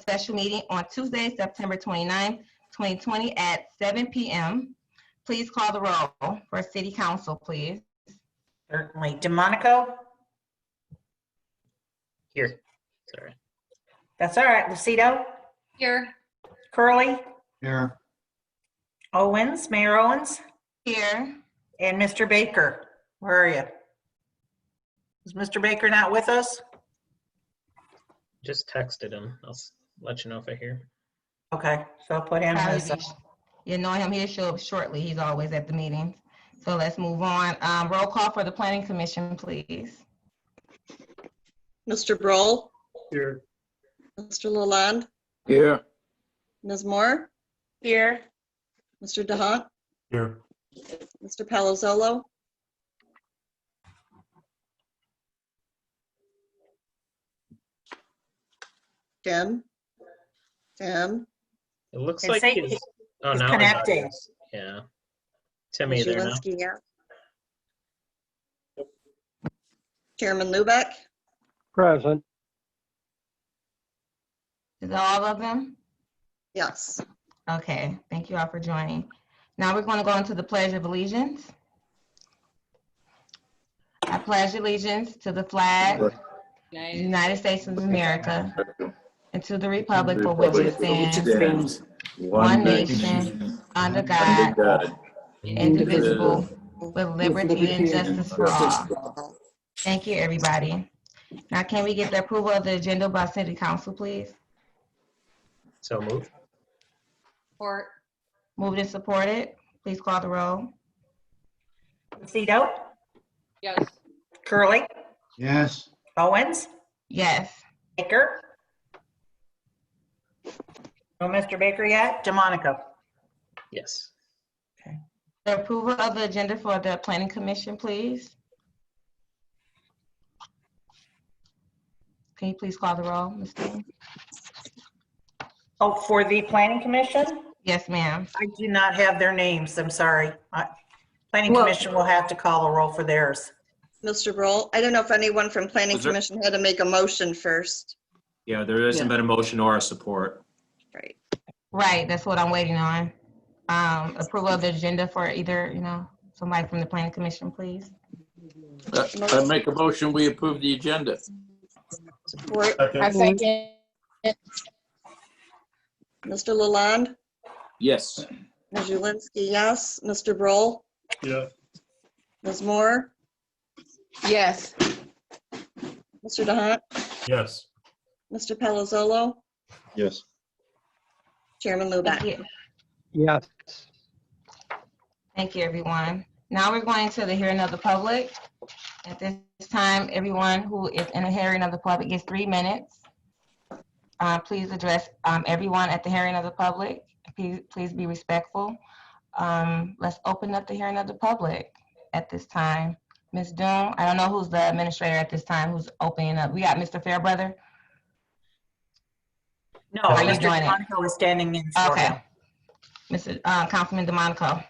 special meeting on Tuesday, September 29th, 2020 at 7 p.m. Please call the roll for City Council, please. Certainly. DeMonico? Here. Sorry. That's all right. Lucido? Here. Curley? Here. Owens? Mayor Owens? Here. And Mr. Baker? Where are you? Is Mr. Baker not with us? Just texted him. I'll let you know if I hear. Okay, so I'll put him as, You know him, he'll show up shortly. He's always at the meetings. So let's move on. Roll call for the Planning Commission, please. Mr. Broll, Here. Mr. Lalonde, Here. Ms. Moore, here. Mr. DeHaan, Here. Mr. Palazzolo, Tim. It looks It's like saying he's, oh, he's now connecting. Yeah. Timmy there now. Julinski, yeah. Chairman Lubeck, Present. Is that all of them? yes. Okay, thank you all for joining. Now we're going to go into the Pledge of Allegiance. I pledge allegiance to the flag of the United States of America and to the republic for which it stands, one nation, under God, indivisible, with liberty and justice for all. Thank you, everybody. Now, can we get the approval of the agenda by City Council, please? So moved. Support. Moved and supported. Please call the roll. Lucido? Yes. Curley? Yes. Owens? Yes. Baker? No Mr. Baker yet? DeMonico? Yes. The approval of the agenda for the Planning Commission, please. Can you please call the roll, Ms. Dean? Oh, for the Planning Commission? Yes, ma'am. I do not have their names. I'm sorry. Planning Commission will have to call the roll for theirs. Mr. Broll, I don't know if anyone from Planning Was there- Commission had to make a motion first. Yeah, there hasn't been a motion or a support. Right. Right, that's what I'm waiting on. Approval of the agenda for either, somebody from the Planning Commission, please. I make a motion, we approve the agenda. Support. I second. Mr. Lalonde, Yes. Ms. Julinski, yes. Mr. Broll, Yeah. Ms. Moore, Yes. Mr. DeHaan, Yes. Mr. Palazzolo, Yes. Chairman Thank Lubeck. you. Yes. Thank you, everyone. Now we're going to the hearing of the public. At this time, everyone who is in the hearing of the public gets 3 minutes. Please address everyone at the hearing of the public. Please be respectful. Let's open up the hearing of the public at this time. Ms. Doom, I don't know who's the administrator at this time who's opening up. We got Mr. Fairbrother. No, Are you Mr. doing it? DeMonico is standing in for Okay. him. Mr. Councilman DeMonico.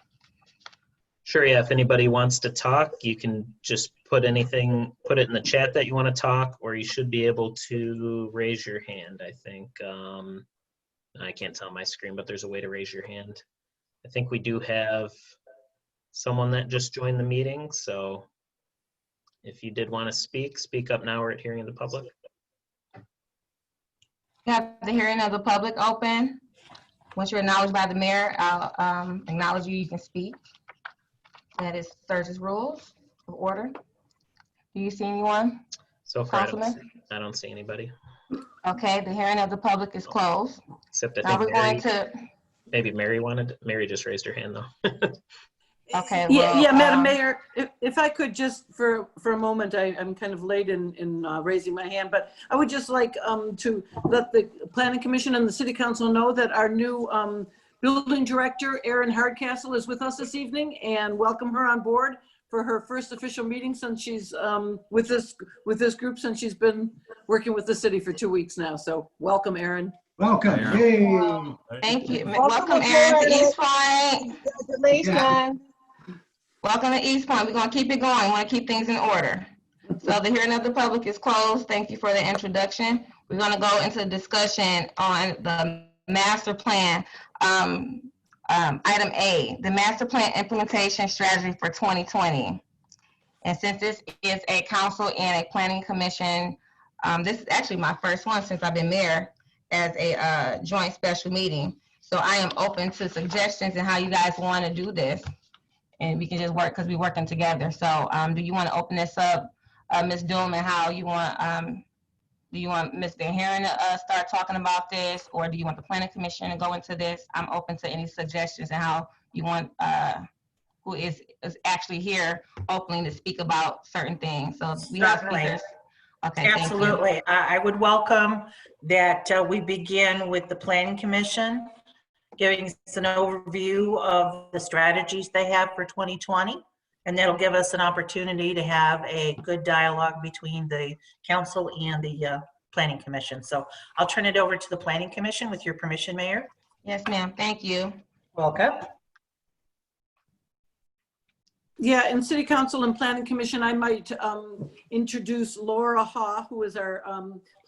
Sure, yeah, if anybody wants to talk, you can just put it in the chat that you want to talk, or you should be able to raise your hand, I think. I can't tell my screen, but there's a way to raise your hand. I think we do have someone that just joined the meeting, so if you did want to speak up now. We're at hearing of the public. We have the hearing of the public open. Once you're acknowledged by the mayor, I'll acknowledge you, you can speak. That is Sturgis rules of order. Do you see anyone? So far, Councilman? I don't see anybody, Okay, the hearing of the public is closed. except I Now we're think going to, maybe Mary just raised her hand though. okay. Yeah, well, yeah, Madam Mayor, if I could just for a moment, I'm kind of late in raising my hand, but I would just like to let the Planning Commission and the City Council know that our new Building Director, Erin Hardcastle, is with us this evening, and welcome her on board for her first official meeting since she's with this group, since she's been working with the city for 2 weeks now. So welcome, Erin. Welcome. Yay. Thank you. Welcome, Aaron, to Eastpointe. Congratulations. Welcome to Eastpointe. We're going to keep it going. We want to keep things in order. So the hearing of the public is closed. Thank you for the introduction. We're gonna go into discussion on the master plan. Item A, the master plan implementation strategy for 2020. And since this is a council and a planning commission, this is actually my first one since I've been mayor as a joint special meeting. So I am open to suggestions and how you guys want to do this. And we can just work because we're working together. So do you want to open this up, Ms. Doom, and how you want, do you want Ms. Van Haren to start talking about this, or do you want the planning commission to go into this? I'm open to any suggestions and how you want, who is actually here openly to speak about certain things. So we have Certainly. speakers. Okay, thank you. Absolutely. I would welcome that we begin with the Planning Commission, giving us an overview of the strategies they have for 2020. And that'll give us an opportunity to have a good dialogue between the council and the Planning Commission. So I'll turn it over to the Planning Commission with your permission, Mayor. Yes, ma'am. Thank you. Welcome. Yeah, in City Council and Planning Commission, I might introduce Laura Haw, who is our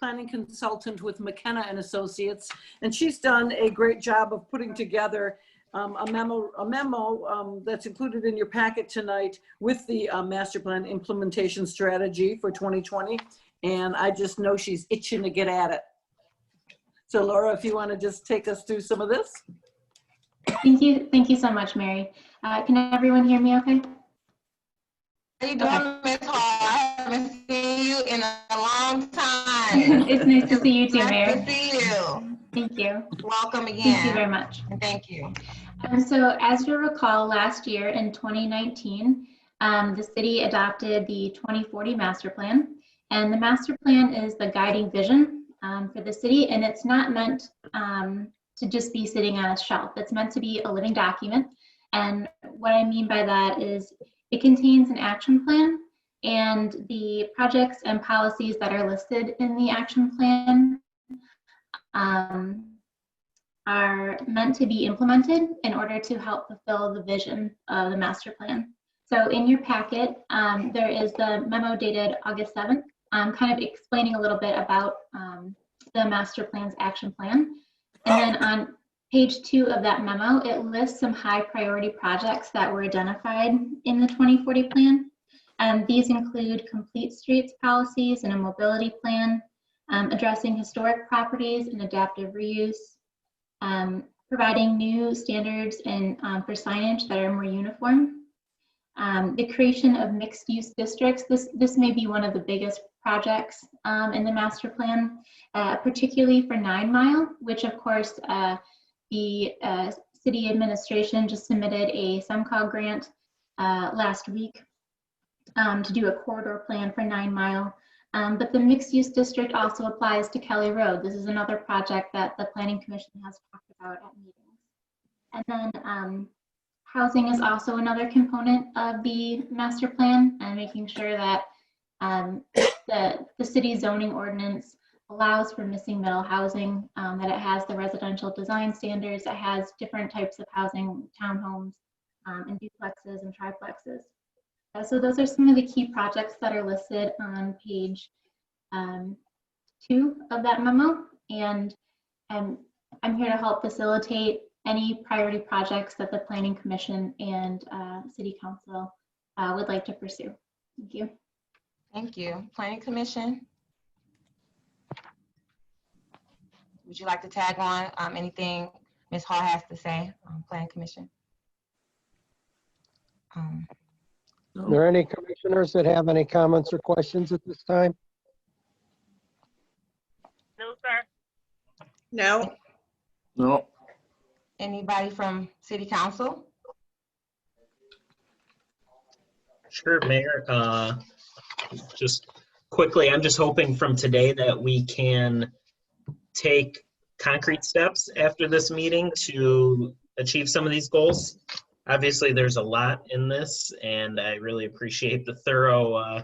planning consultant with McKenna and Associates. And she's done a great job of putting together a memo that's included in your packet tonight with the master plan implementation strategy for 2020. And I just know she's itching to get at it. So Laura, if you want to just take us through some of this. Thank you so much, Mary. Can everyone hear me okay? How you doing, Ms. Hall? I haven't seen you in a long time. It's nice to see you too, Nice Mayor. to see you. Thank you. Welcome again. Thank you very much. And thank you. So as you recall, last year in 2019, the city adopted the 2040 master plan. And the master plan is the guiding vision for the city. And it's not meant to just be sitting on a shelf. It's meant to be a living document. And what I mean by that is it contains an action plan, and the projects and policies that are listed in the action plan are meant to be implemented in order to help fulfill the vision of the master plan. So in your packet, there is the memo dated August 7th, kind of explaining a little bit about the master plan's action plan. And then on page 2 of that memo, it lists some high priority projects that were identified in the 2040 plan. These include complete streets policies and a mobility plan, addressing historic properties and adaptive reuse, providing new standards and for signage that are more uniform, the creation of mixed use districts. This may be one of the biggest projects in the master plan, particularly for 9 Mile, which of course the city administration just submitted a SEMCOG grant last week to do a corridor plan for 9 Mile. But the mixed use district also applies to Kelly Road. This is another project that the Planning Commission has talked about at meetings. And then housing is also another component of the master plan, and making sure that the city zoning ordinance allows for missing middle housing, that it has the residential design standards, it has different types of housing, townhomes, and duplexes and triplexes. So those are some of the key projects that are listed on page 2 of that memo. And I'm here to help facilitate any priority projects that the Planning Commission and City Council would like to pursue. Thank you. Thank you. Planning Commission? Would you like to tag on anything Ms. Hall has to say on Planning Commission? Are there any commissioners that have any comments or questions at this time? No, sir. No. No. Anybody from City Council? Sure, Mayor. Just quickly, I'm just hoping from today that we can take concrete steps after this meeting to achieve some of these goals. Obviously, there's a lot in this, and I really appreciate the thorough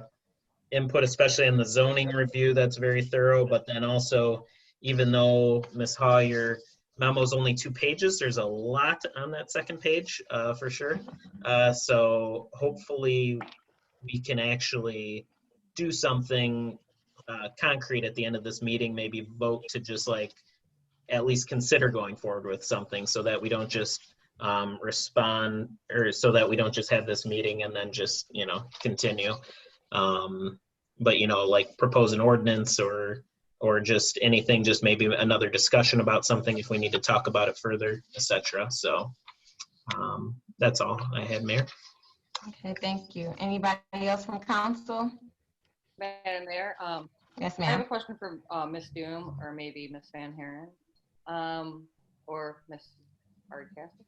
input, especially in the zoning review. That's very thorough. But then also, even though Ms. Haw, your memo's only 2 pages, there's a lot on that second page for sure. So hopefully we can actually do something concrete at the end of this meeting, maybe vote to just like at least consider going forward with something so that we don't just respond, or so that we don't just have this meeting and then just, you know, continue. But, you know, like propose an ordinance or just anything, just maybe another discussion about something if we need to talk about it further, etc. So that's all I had, Mayor. Okay, thank you. Anybody else from council? Madam Mayor, Yes, I have a ma'am. question for Ms. Doom or maybe Ms. Van Haren or Ms. Hardcastle.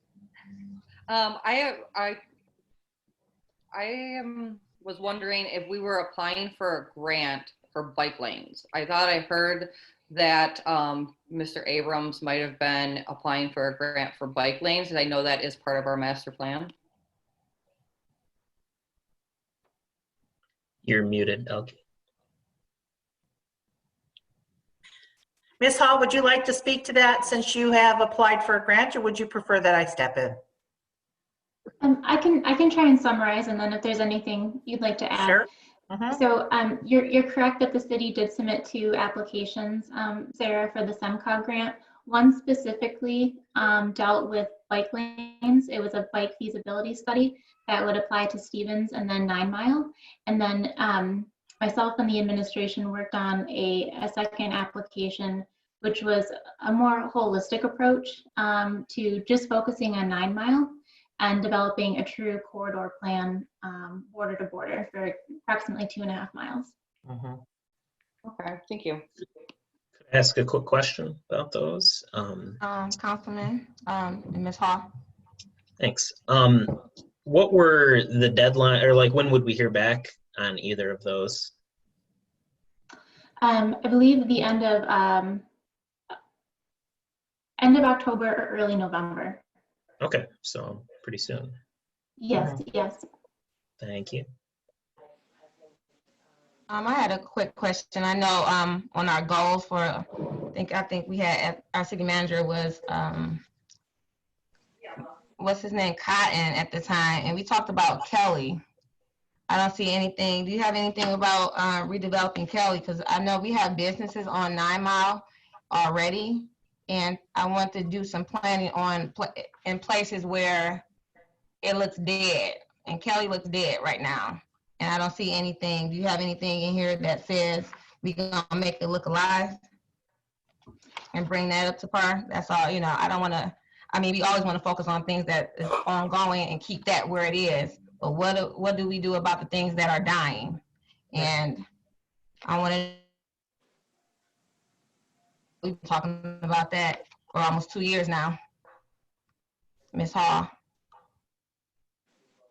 Was wondering if we were applying for a grant for bike lanes. I thought I heard that Mr. Abrams might have been applying for a grant for bike lanes, and I know that is part of our master plan. You're muted, Elke. Ms. Hall, would you like to speak to that since you have applied for a grant, or would you prefer that I step in? I can try and summarize, and then if there's anything you'd like to add. Sure. So you're correct that the city did submit 2 applications, Sarah, for the SEMCOG grant. One specifically dealt with bike lanes. It was a bike feasibility study that would apply to Stevens and then 9 Mile. And then myself and the administration worked on a second application, which was a more holistic approach to just focusing on 9 Mile and developing a true corridor plan border to border for approximately 2.5 miles. Okay, thank you. Could I ask a quick question about those? Councilman, and Ms. Hall. Thanks. What were the deadline, or like when would we hear back on either of those? I believe the end of October or early November. Okay, so pretty soon. Yes, yes. Thank you. I had a quick question. I know on our goals for, I think we had, our city manager was, what's his name, Cotton at the time, and we talked about Kelly. I don't see anything. Do you have anything about redeveloping Kelly? Because I know we have businesses on 9 Mile already, and I want to do some planning on in places where it looks dead, and Kelly looks dead right now. And I don't see anything. Do you have anything in here that says we gonna make it look alive and bring that up to par? That's all. You know, I don't want to. I mean, we always want to focus on things that is ongoing and keep that where it is. But what do we do about the things that are dying? And I want to. We've been talking about that for almost 2 years now. Ms. Hall.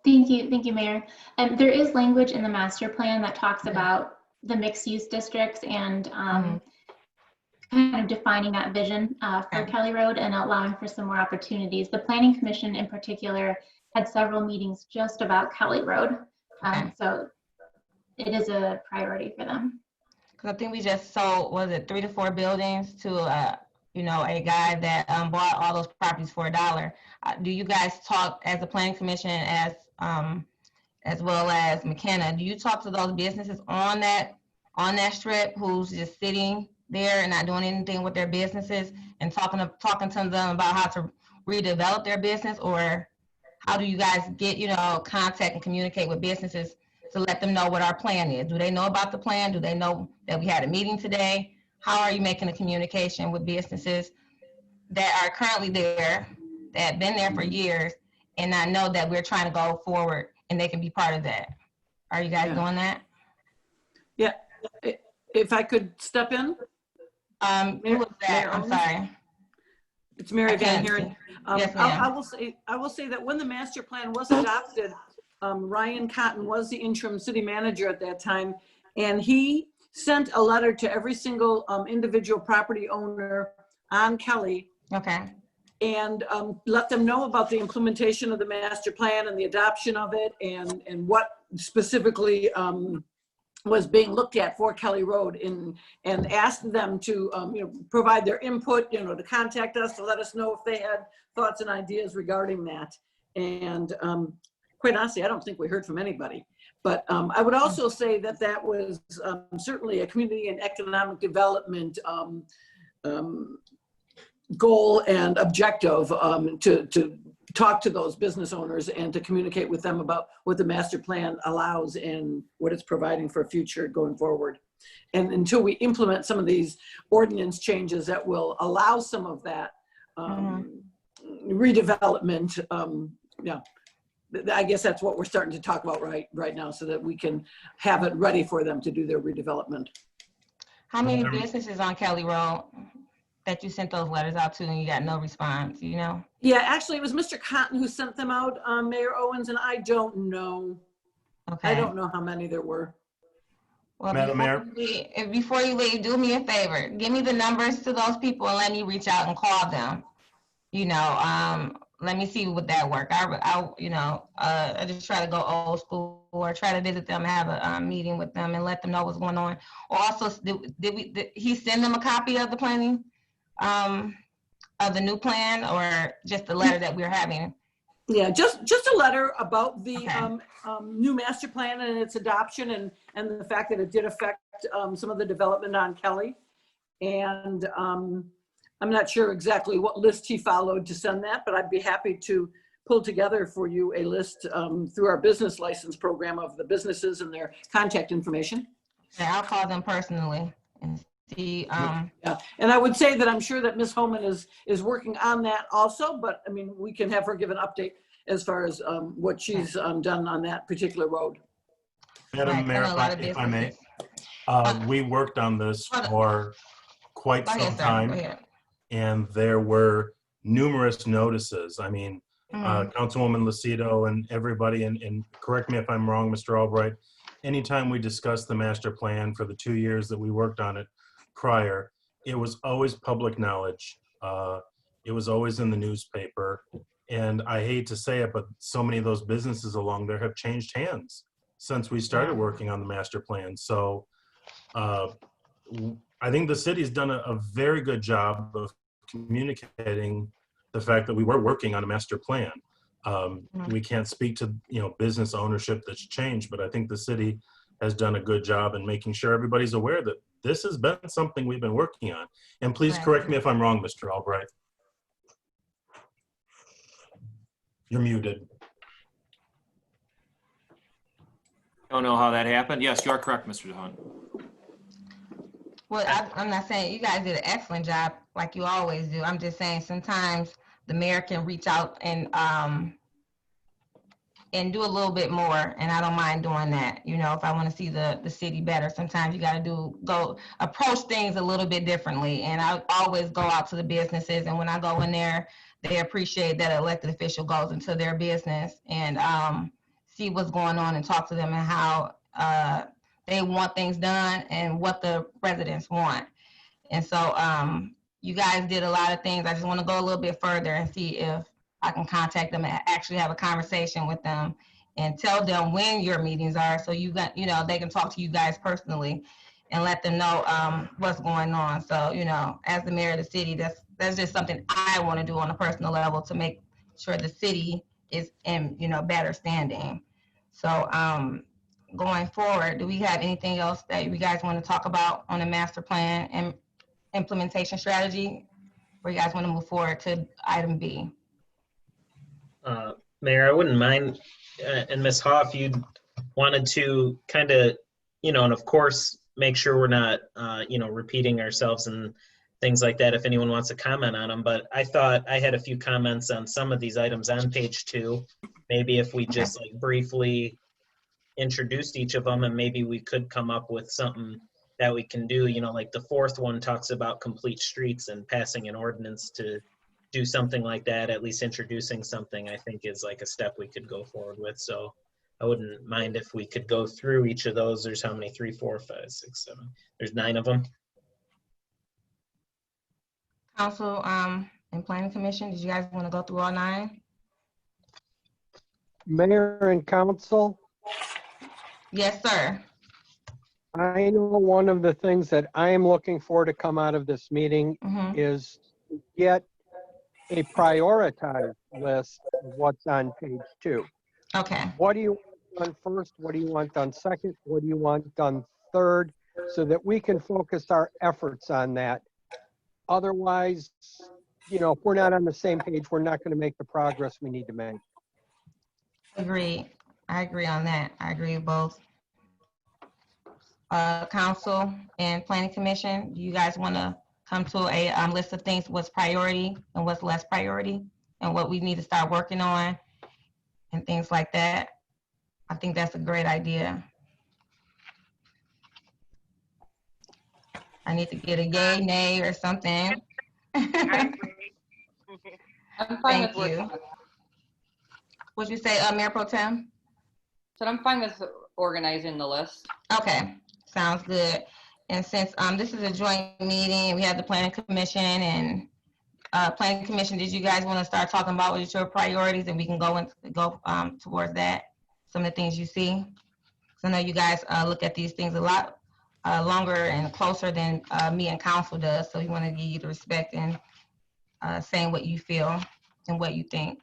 Thank you, Mayor. There is language in the master plan that talks about the mixed use districts and kind of defining that vision for Kelly Road and allowing for some more opportunities. The Planning Commission in particular had several meetings just about Kelly Road. So it is a priority for them. Because I think we just sold, was it 3 to 4 buildings to you know, a guy that bought all those properties for $1. Do you guys talk as a planning commission as well as McKenna? Do you talk to those businesses on that strip who's just sitting there and not doing anything with their businesses, and talking to them about how to redevelop their business? Or how do you guys get, you know, contact and communicate with businesses to let them know what our plan is? Do they know about the plan? Do they know that we had a meeting today? How are you making a communication with businesses that are currently there, that have been there for years, and I know that we're trying to go forward and they can be part of that? Are you guys doing that? Yeah, if I could step in? Who was that? I'm sorry. It's Mary Van Haren. Yes, ma'am. I will say that when the master plan was adopted, Ryan Cotton was the interim city manager at that time, and he sent a letter to every single individual property owner on Kelly. Okay. And let them know about the implementation of the master plan and the adoption of it, and what specifically was being looked at for Kelly Road, and asked them to you know, provide their input, you know, to contact us to let us know if they had thoughts and ideas regarding that. And quite honestly, I don't think we heard from anybody. But I would also say that that was certainly a community and economic development goal and objective to talk to those business owners and to communicate with them about what the master plan allows and what it's providing for future going forward. And until we implement some of these ordinance changes that will allow some of that redevelopment, yeah, I guess that's what we're starting to talk about right now, so that we can have it ready for them to do their redevelopment. How many businesses on Kelly Road that you sent those letters out to and you got no response, you know? Yeah, actually, it was Mr. Cotton who sent them out, Mayor Owens, and I don't know. Okay. I don't know how many there were. Well, Madam Mayor? before you leave, do me a favor. Give me the numbers to those people and let me reach out and call them. You know, let me see would that work. I just try to go old school or try to visit them, have a meeting with them and let them know what's going on. Or also, did he send them a copy of the planning, of the new plan, or just the letter that we're having? Yeah, just a letter about the Okay. new master plan and its adoption and the fact that it did affect some of the development on Kelly. And I'm not sure exactly what list he followed to send that, but I'd be happy to pull together for you a list through our business license program of the businesses and their contact information. Yeah, I'll call them personally and see. Yeah, and I would say that I'm sure that Ms. Homan is working on that also, but I mean, we can have her give an update as far as what she's done on that particular road. Madam Mayor, if I may, we worked on this for quite some time, and there were numerous notices. I mean, Councilwoman Lucido and everybody, and correct me if I'm wrong, Mr. Albright, anytime we discussed the master plan for the 2 years that we worked on it prior, it was always public knowledge. It was always in the newspaper. And I hate to say it, but so many of those businesses along there have changed hands since we started working on the master plan. So I think the city's done a very good job of communicating the fact that we were working on a master plan. We can't speak to business ownership that's changed, but I think the city has done a good job in making sure everybody's aware that this has been something we've been working on. And please correct me if I'm wrong, Mr. Albright. You're muted. Don't know how that happened. Yes, you are correct, Mr. DeHaan. Well, I'm not saying you guys did an excellent job like you always do. I'm just saying sometimes the mayor can reach out and do a little bit more, and I don't mind doing that. You know, if I want to see the city better, sometimes you got to go approach things a little bit differently. And I always go out to the businesses, and when I go in there, they appreciate that an elected official goes into their business and see what's going on and talk to them and how they want things done and what the residents want. And so you guys did a lot of things. I just want to go a little bit further and see if I can contact them and actually have a conversation with them and tell them when your meetings are, so they can talk to you guys personally and let them know what's going on. So, as the mayor of the city, that's just something I want to do on a personal level to make sure the city is in, better standing. So going forward, do we have anything else that you guys want to talk about on the master plan and implementation strategy, or you guys want to move forward to item B? Mayor, I wouldn't mind, and Ms. Hoff, you wanted to kind of, and of course, make sure we're not, repeating ourselves and things like that if anyone wants to comment on them. But I thought I had a few comments on some of these items on page 2. Maybe if we just briefly introduced each of them, and maybe we could come up with something that we can do, like the 4th one talks about complete streets and passing an ordinance to do something like that. At least introducing something, I think, is like a step we could go forward with. So I wouldn't mind if we could go through each of those. There's how many? 3, 4, 5, 6, 7. There's 9 of them. Council and Planning Commission, did you guys want to go through all 9? Mayor and council, Yes, sir. I know one of the things that I am looking for to come out of this meeting is to get a prioritized list of what's on page 2. Okay. What do you want done first? What do you want done second? What do you want done third? So that we can focus our efforts on that. Otherwise, you know, if we're not on the same page, we're not going to make the progress we need to make. Agreed. I agree on that. I agree with both. Council and Planning Commission, do you guys want to come to a list of things, what's priority and what's less priority, and what we need to start working on and things like that? I think that's a great idea. I need to get a yay, nay, or something. I'm fine Thank with you. What'd you say, Mayor Pro Tem? So I'm fine with organizing the list. Okay, sounds good. And since this is a joint meeting, we have the Planning Commission and Planning Commission, did you guys want to start talking about what your priorities, and we can go towards that, some of the things you see? So I know you guys look at these things a lot longer and closer than me and council does, so we want to give you the respect and saying what you feel and what you think.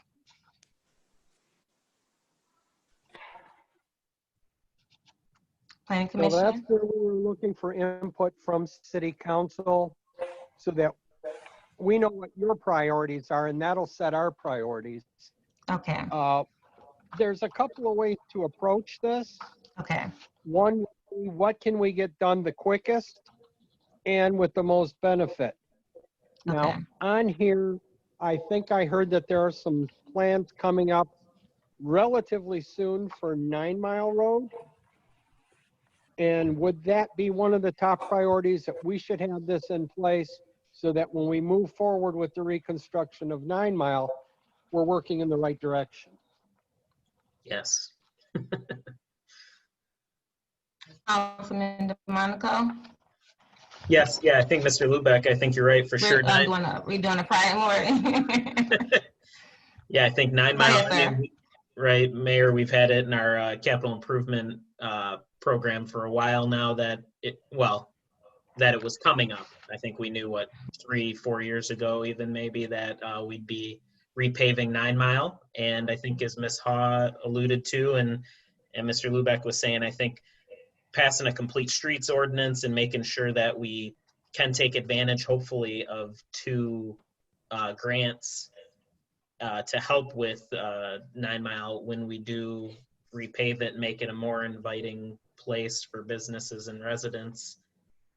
Planning Commission. So that's where we were looking for input from City Council so that we know what your priorities are, and that'll set our priorities. Okay. There's a couple of ways to approach this. Okay. One, what can we get done the quickest and with the most benefit? Now, Okay. on here, I think I heard that there are some plans coming up relatively soon for 9 Mile Road. And would that be one of the top priorities, that we should have this in place so that when we move forward with the reconstruction of 9 Mile, we're working in the right direction? Yes. Councilman Monaco. Yes, yeah, I think Mr. Lubeck, I think you're right for sure. We're doing a priority. Yeah, I think 9 Mile, Yes, I mean, right, Mayor, we've had it in our capital improvement program for a while now that it was coming up. I think we knew 3-4 years ago, even maybe, that we'd be repaving 9 Mile. And I think, as Ms. Haw alluded to, and Mr. Lubeck was saying, I think passing a complete streets ordinance and making sure that we can take advantage, hopefully, of 2 grants to help with 9 Mile when we do repave it and make it a more inviting place for businesses and residents.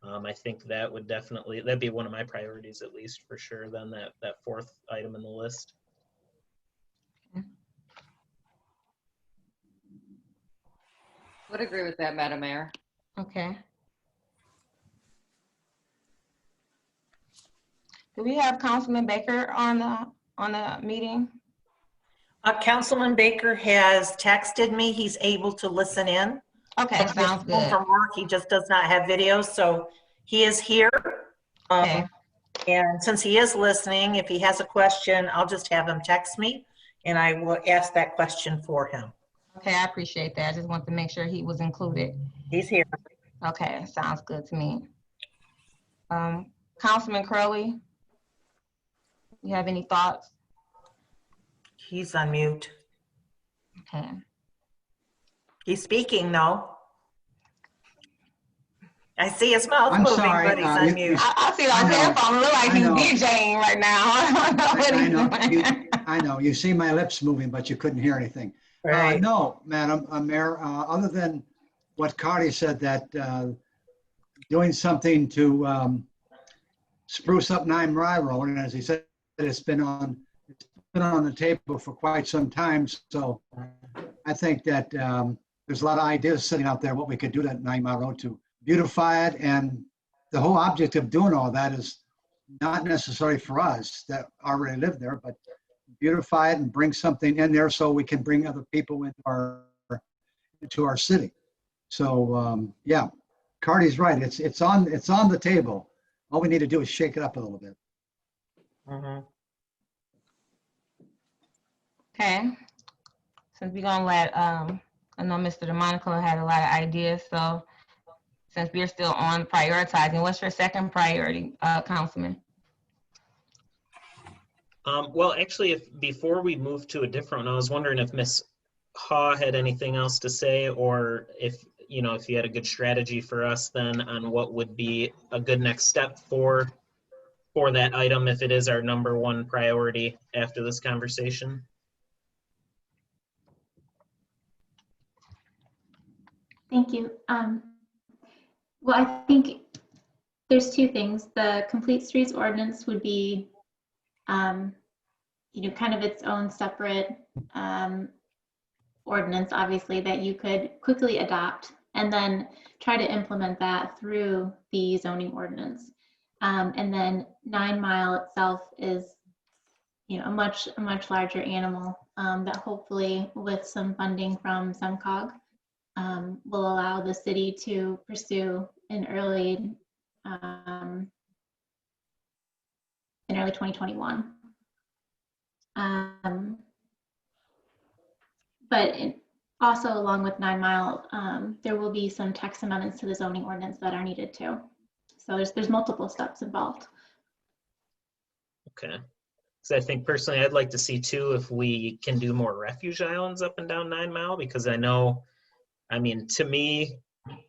I think that would that'd be one of my priorities, at least, for sure, then that 4th item in the list. Would agree with that, Madam Mayor. Okay. Do we have Councilman Baker on the meeting? Councilman Baker has texted me. He's able to listen in. Okay, sounds good. From work, he just does not have video, so he is here. Okay. And since he is listening, if he has a question, I'll just have him text me, and I will ask that question for him. Okay, I appreciate that. I just want to make sure he was included. He's here. Okay, sounds good to me. Councilman Curley, you have any thoughts? He's on mute. Okay. He's speaking, though. I see his mouth I'm moving, sorry, but he's on mute. I see on his headphone. Look like he's DJing right now. I don't know what he's doing. I know. You see my lips moving, but you couldn't hear anything. Right. No, Madam Mayor, other than what Cardi said, that doing something to spruce up 9 Mile Road, and as he said, it's been on the table for quite some time. So I think that there's a lot of ideas sitting out there what we could do to 9 Mile Road to beautify it. And the whole object of doing all that is not necessarily for us that already live there, but beautify it and bring something in there so we can bring other people into our city. So yeah, Cardi's right. It's on the table. All we need to do is shake it up a little bit. Okay. Since we're gonna let I know Mr. DeMonico had a lot of ideas, so since we're still on prioritizing, what's your second priority, Councilman? Well, actually, before we move to a different one, I was wondering if Ms. Haw had anything else to say, or if if you had a good strategy for us then on what would be a good next step for that item if it is our number one priority after this conversation. Thank you. Well, I think there's two things. The Complete Streets Ordinance would be, kind of its own separate ordinance, obviously, that you could quickly adopt and then try to implement that through the zoning ordinance. And then 9 Mile itself is, a much larger animal that hopefully with some funding from SEMCOG will allow the city to pursue in early 2021. But also along with 9 Mile, there will be some text amendments to the zoning ordinance that are needed too. So there's multiple steps involved. Okay. So I think personally I'd like to see too if we can do more refuge islands up and down 9 Mile, because I know, to me,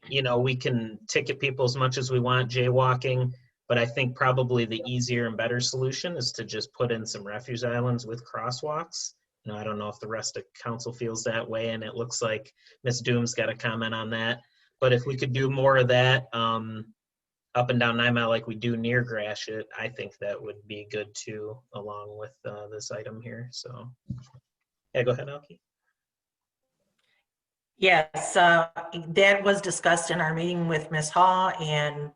we can ticket people as much as we want jaywalking, but I think probably the easier and better solution is to just put in some refuge islands with crosswalks. I don't know if the rest of council feels that way, and it looks like Ms. Doom's got a comment on that. But if we could do more of that up and down 9 Mile like we do near Gratiot, I think that would be good too, along with this item here. So, yeah, go ahead, Alki. Yes, that was discussed in our meeting with Ms. Haw and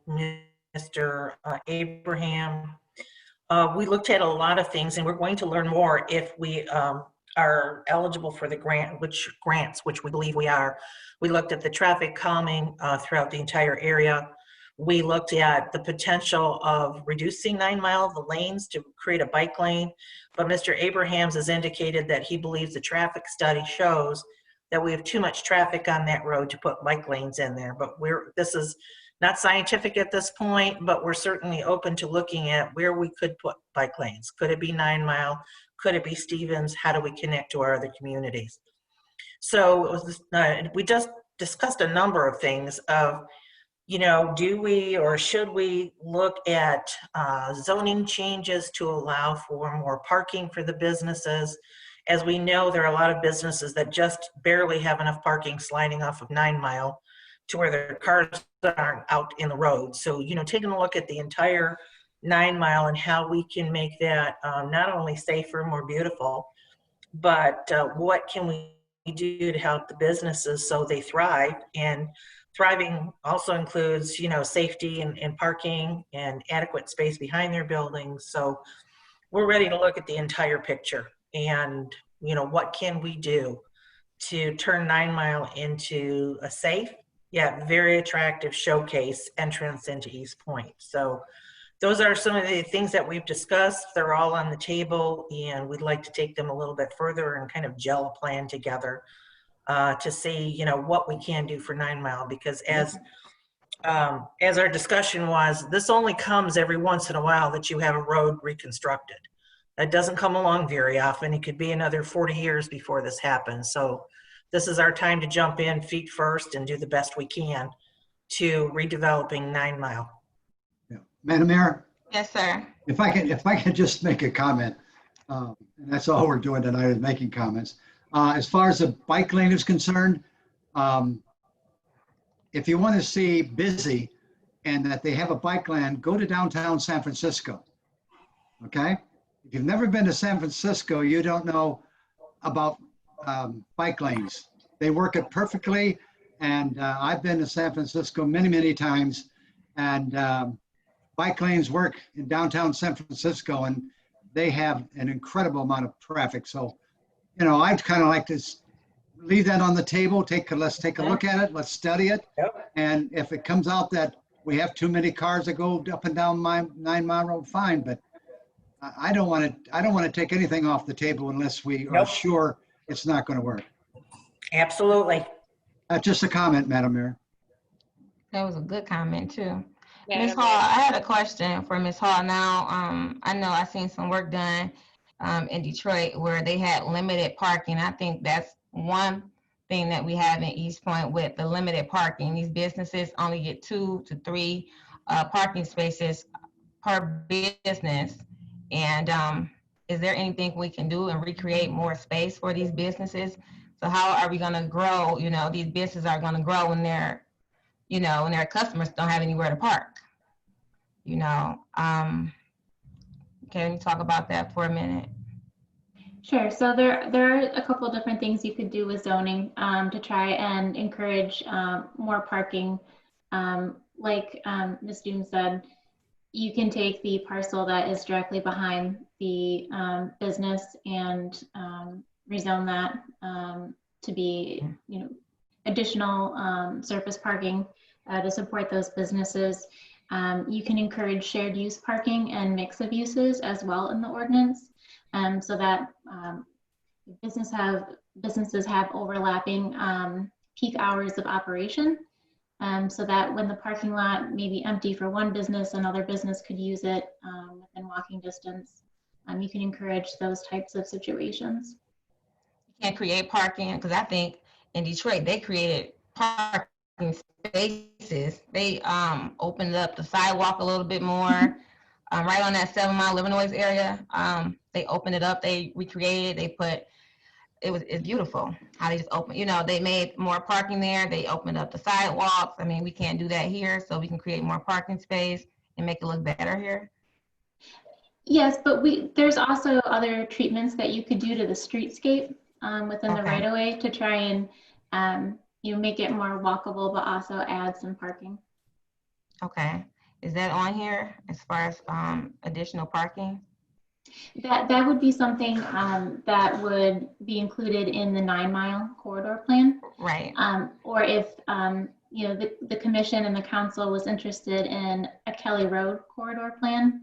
Mr. Abraham. We looked at a lot of things, and we're going to learn more if we are eligible for the grants, which we believe we are. We looked at the traffic calming throughout the entire area. We looked at the potential of reducing 9 Mile, the lanes, to create a bike lane. But Mr. Abrahams has indicated that he believes the traffic study shows that we have too much traffic on that road to put bike lanes in there. But this is not scientific at this point, but we're certainly open to looking at where we could put bike lanes. Could it be 9 Mile? Could it be Stevens? How do we connect to our other communities? So we just discussed a number of things of, do we or should we look at zoning changes to allow for more parking for the businesses? As we know, there are a lot of businesses that just barely have enough parking sliding off of 9 Mile to where their cars aren't out in the road. So, taking a look at the entire 9 Mile and how we can make that not only safer, more beautiful, but what can we do to help the businesses so they thrive. And thriving also includes, safety and parking and adequate space behind their buildings. So we're ready to look at the entire picture and, what can we do to turn 9 Mile into a safe yet very attractive showcase entrance into Eastpointe. So those are some of the things that we've discussed. They're all on the table, and we'd like to take them a little bit further and kind of gel a plan together to see, what we can do for 9 Mile. Because as our discussion was, this only comes every once in a while that you have a road reconstructed. That doesn't come along very often. It could be another 40 years before this happens. So this is our time to jump in feet first and do the best we can to redeveloping 9 Mile. Yeah. Madam Mayor? Yes, sir. If I could just make a comment, and that's all we're doing tonight is making comments. As far as the bike lane is concerned, if you want to see busy and that they have a bike lane, go to downtown San Francisco, okay? If you've never been to San Francisco, you don't know about bike lanes. They work it perfectly, and I've been to San Francisco many, many times, and bike lanes work in downtown San Francisco, and they have an incredible amount of traffic. So, I'd kind of like to leave that on the table. Let's take a look at it. Let's study it. Yep. And if it comes out that we have too many cars that go up and down 9 Mile Road, fine. But I don't want to take anything off the table unless we are sure it's not going to work. Absolutely. That's just a comment, Madam Mayor. That was a good comment too. Madam Ms. Hall, I had a question for Ms. Hall. Now, I know I've seen some work done in Detroit where they had limited parking. I think that's one thing that we have in Eastpointe with the limited parking. These businesses only get 2 to 3 parking spaces per business. And is there anything we can do and recreate more space for these businesses? So how are we going to grow? You know, these businesses are going to grow when they're, you know, when their customers don't have anywhere to park. You know, can you talk about that for a minute? Sure. So there are a couple of different things you could do with zoning to try and encourage more parking. Like Ms. Doom said, you can take the parcel that is directly behind the business and rezone that to be, you know, additional surface parking to support those businesses. You can encourage shared use parking and mix of uses as well in the ordinance, so that businesses have overlapping peak hours of operation, so that when the parking lot may be empty for one business, another business could use it within walking distance. You can encourage those types of situations. You can't create parking, because I think in Detroit they created parking spaces. They opened up the sidewalk a little bit more, right on that 7 Mile Illinois area. They opened it up, they recreated, they put, it's beautiful how they just open, you know, they made more parking there, they opened up the sidewalks. I mean, we can't do that here, so we can create more parking space and make it look better here. Yes, but there's also other treatments that you could do to the streetscape within the right of way to try and you know, make it more walkable, but also add some parking. Okay, is that on here as far as additional parking? That would be something that would be included in the 9 Mile corridor plan. Right. Or if you know, the commission and the council was interested in a Kelly Road corridor plan,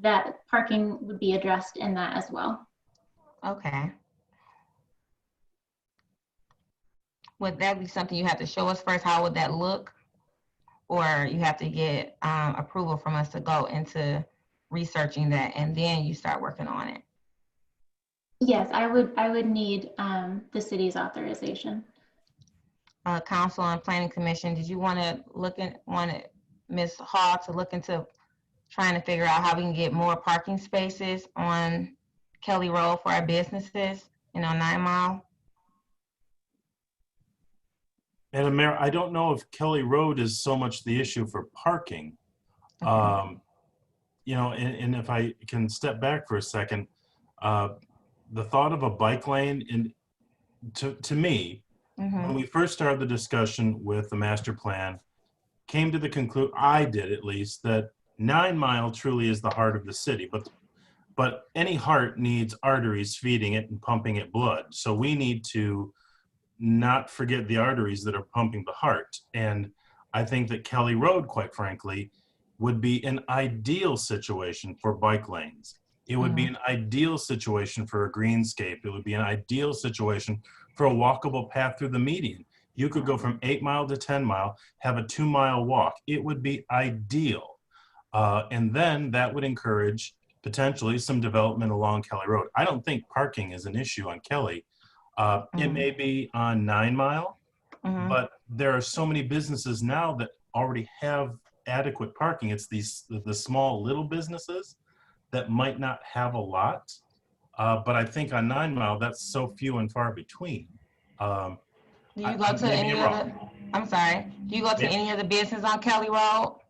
that parking would be addressed in that as well. Okay. Would that be something you have to show us first? How would that look? Or you have to get approval from us to go into researching that and then you start working on it? Yes, I would need the city's authorization. Council and Planning Commission, did you want Ms. Hall to look into trying to figure out how we can get more parking spaces on Kelly Road for our businesses, you know, 9 Mile? And Mayor, I don't know if Kelly Road is so much the issue for parking. Okay. You know, and if I can step back for a second, the thought of a bike lane, to me, when we first started the discussion with the master plan, came to the conclusion, I did at least, that 9 Mile truly is the heart of the city, but any heart needs arteries feeding it and pumping it blood. So we need to not forget the arteries that are pumping the heart. And I think that Kelly Road, quite frankly, would be an ideal situation for bike lanes. It would be an ideal situation for a greenscape. It would be an ideal situation for a walkable path through the median. You could go from 8 Mile to 10 Mile, have a 2 mile walk. It would be ideal. And then that would encourage potentially some development along Kelly Road. I don't think parking is an issue on Kelly. It may be on 9 Mile, but there are so many businesses now that already have adequate parking. It's the small little businesses that might not have a lot. But I think on 9 Mile, that's so few and far between. Do you go to any of the, I'm sorry, do you go to any of the business on Kelly Road?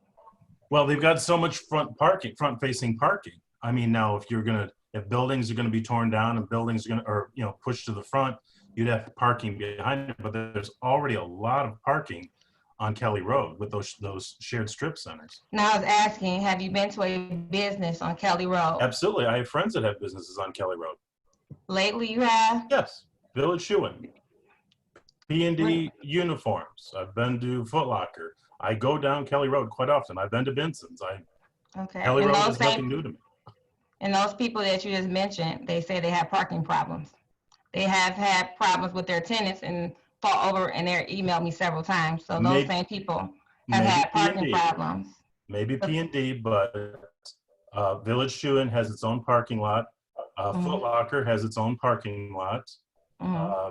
Well, they've got so much front-facing parking. I mean, now if buildings are gonna be torn down and buildings are gonna, or, you know, pushed to the front, you'd have parking behind it, but there's already a lot of parking on Kelly Road with those shared strip centers. Now I was asking, have you been to a business on Kelly Road? Absolutely, I have friends that have businesses on Kelly Road. Lately you have? Yes, Village Shoeing, P&D Uniforms. I've been to Foot Locker. I go down Kelly Road quite often. I've been to Benson's. Kelly And Road is nothing new to me. And those people that you just mentioned, they say they have parking problems. They have had problems with their tenants and fought over, and they're emailed me several times. So those same people have had parking problems. Maybe P&D, but Village Shoeing has its own parking lot. Foot Locker has its own parking lot.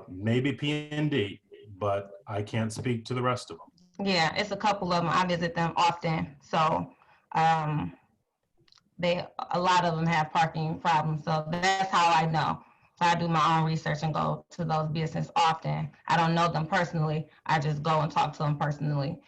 maybe P&D, but I can't speak to the rest of them. Yeah, it's a couple of them. I visit them often. So a lot of them have parking problems. So that's how I know. So I do my own research and go to those businesses often. I don't know them personally. I just go and talk to them personally.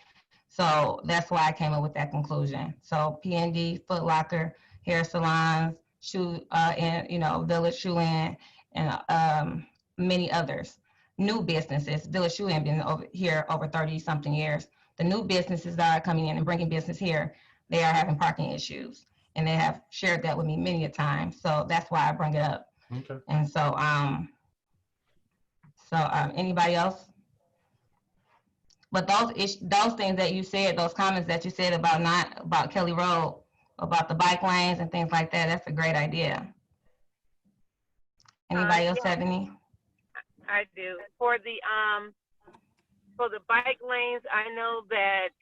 So that's why I came up with that conclusion. So P&D, Foot Locker, hair salons, shoe, and Village Shoe Inn, and many others. New businesses. Village Shoe Inn been over here over 30 something years. The new businesses that are coming in and bringing business here, they are having parking issues, and they have shared that with me many a time. So that's why I bring it up. Okay. And so, anybody else? But those things that you said, those comments that you said about Kelly Road, about the bike lanes and things like that, that's a great idea. Anybody else have any? I do. For the bike lanes, I know that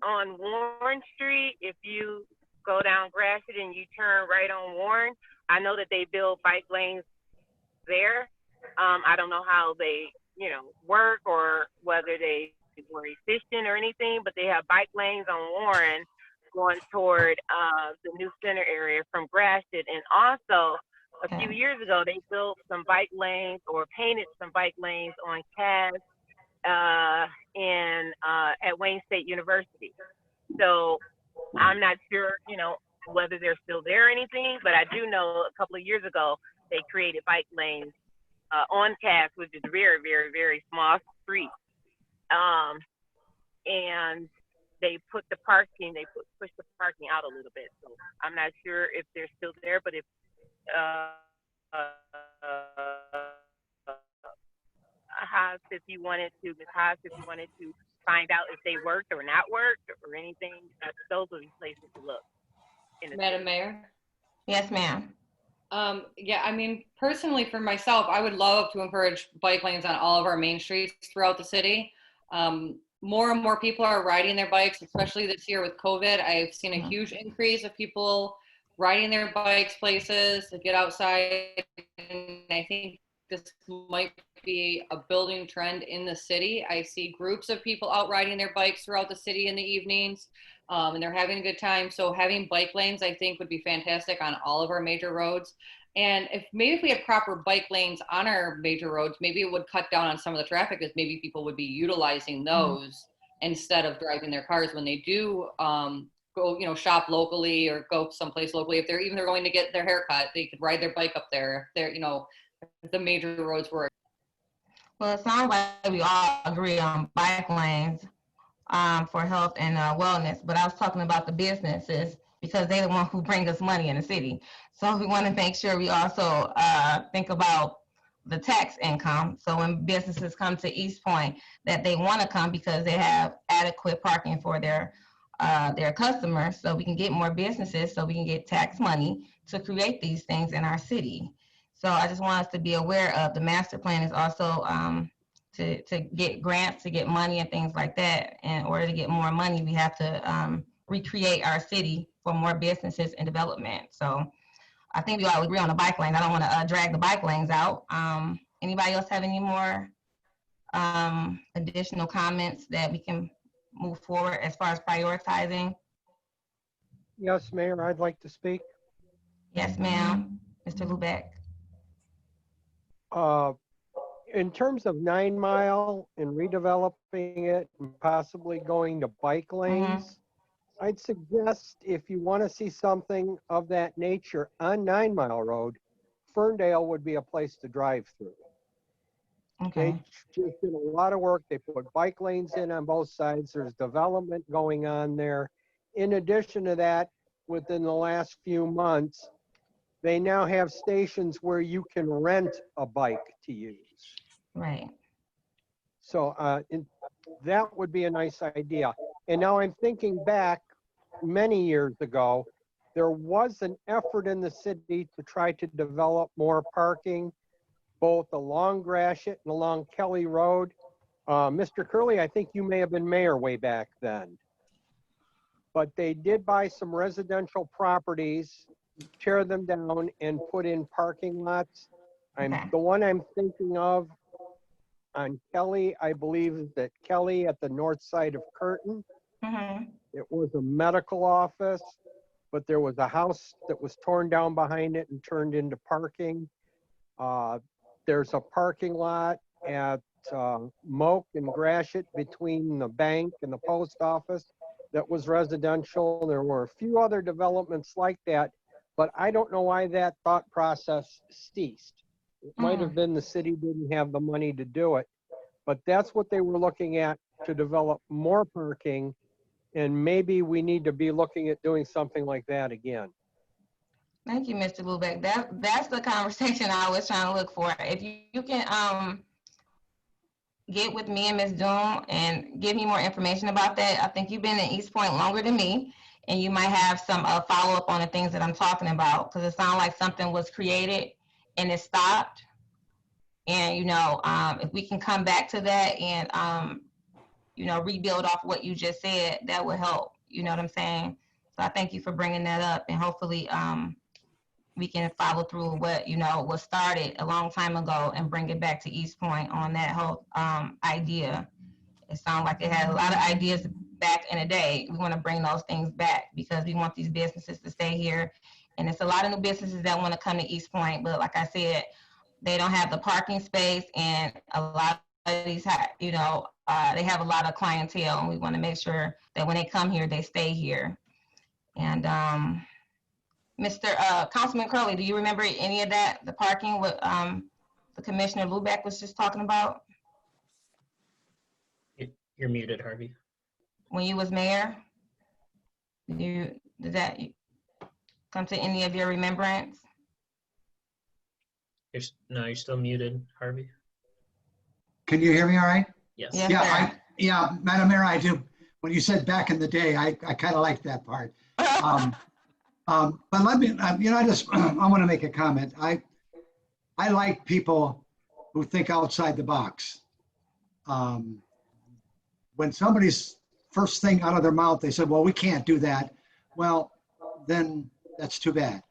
on Warren Street, if you go down Gratiot and you turn right on Warren, I know that they build bike lanes there. I don't know how they work or whether they were efficient or anything, but they have bike lanes on Warren going toward the new center area from Gratiot. And also a few years ago, they built some bike lanes or painted some bike lanes on Cass at Wayne State University. So I'm not sure, whether they're still there or anything, but I do know a couple of years ago, they created bike lanes on Cass, which is very, very, very small street. And they put the parking, pushed the parking out a little bit. So I'm not sure if they're still there, but if Haas, if you wanted to find out if they worked or not worked or anything, those would be places to look. Madam Mayor? Yes, ma'am. Yeah, I mean, personally for myself, I would love to encourage bike lanes on all of our main streets throughout the city. More and more people are riding their bikes, especially this year with COVID. I've seen a huge increase of people riding their bikes places to get outside. And I think this might be a building trend in the city. I see groups of people out riding their bikes throughout the city in the evenings. And they're having a good time. So having bike lanes, I think, would be fantastic on all of our major roads. And if we had proper bike lanes on our major roads, maybe it would cut down on some of the traffic, because maybe people would be utilizing those instead of driving their cars when they do go, shop locally or go someplace locally. If they're going to get their hair cut, they could ride their bike up there. If they're, if the major roads were. Well, it sounds like we all agree on bike lanes for health and wellness, but I was talking about the businesses because they're the ones who bring us money in the city. So we want to make sure we also think about the tax income. So when businesses come to Eastpointe, that they want to come because they have adequate parking for their customers, so we can get more businesses, so we can get tax money to create these things in our city. So I just want us to be aware of the master plan is also to get grants, to get money and things like that. In order to get more money, we have to recreate our city for more businesses and development. So I think we all agree on the bike lane. I don't want to drag the bike lanes out. Anybody else have any more additional comments that we can move forward as far as prioritizing? Yes, Mayor, I'd like to speak. Yes, ma'am. Mr. Lubeck. In terms of 9 Mile and redeveloping it and possibly going to bike lanes, I'd suggest if you want to see something of that nature on 9 Mile Road, Ferndale would be a place to drive through. Okay. They just did a lot of work. They put bike lanes in on both sides. There's development going on there. In addition to that, within the last few months, they now have stations where you can rent a bike to use. Right. So that would be a nice idea. And now I'm thinking back many years ago, there was an effort in the city to try to develop more parking, both along Gratiot and along Kelly Road. Mr. Curley, I think you may have been mayor way back then. But they did buy some residential properties, tear them down, and put in parking lots. Okay. The one I'm thinking of on Kelly, I believe is that Kelly at the north side of Curtin. Mhm. It was a medical office, but there was a house that was torn down behind it and turned into parking. There's a parking lot at Moak and Gratiot between the bank and the post office that was residential. There were a few other developments like that, but I don't know why that thought process ceased. It might have been the city didn't have the money to do it, but that's what they were looking at, to develop more parking. And maybe we need to be looking at doing something like that again. Thank you, Mr. Lubeck. That's the conversation I was trying to look for. If you can get with me and Ms. Doom and give me more information about that. I think you've been in Eastpointe longer than me, and you might have some follow-up on the things that I'm talking about, because it sounds like something was created and it stopped. And, if we can come back to that and, rebuild off what you just said, that would help. You know what I'm saying? So I thank you for bringing that up, and hopefully we can follow through what, was started a long time ago and bring it back to Eastpointe on that whole idea. It sounds like it had a lot of ideas back in the day. We want to bring those things back because we want these businesses to stay here. And it's a lot of new businesses that want to come to Eastpointe, but like I said, they don't have the parking space, and a lot of these, they have a lot of clientele, and we want to make sure that when they come here, they stay here. And Mr. Councilman Curley, do you remember any of that, the parking, what the Commissioner Lubeck was just talking about? You're muted, Harvey. When you was mayor? Did that come to any of your remembrance? You're still muted, Harvey. Can you hear me all right? Yes. Yes, Yeah, Madam Mayor, I do. When you said back in the day, I kind of like that part. But let me, I want to make a comment. I like people who think outside the box. When somebody's first thing out of their mouth, they said, well, we can't do that. Well, then that's too bad.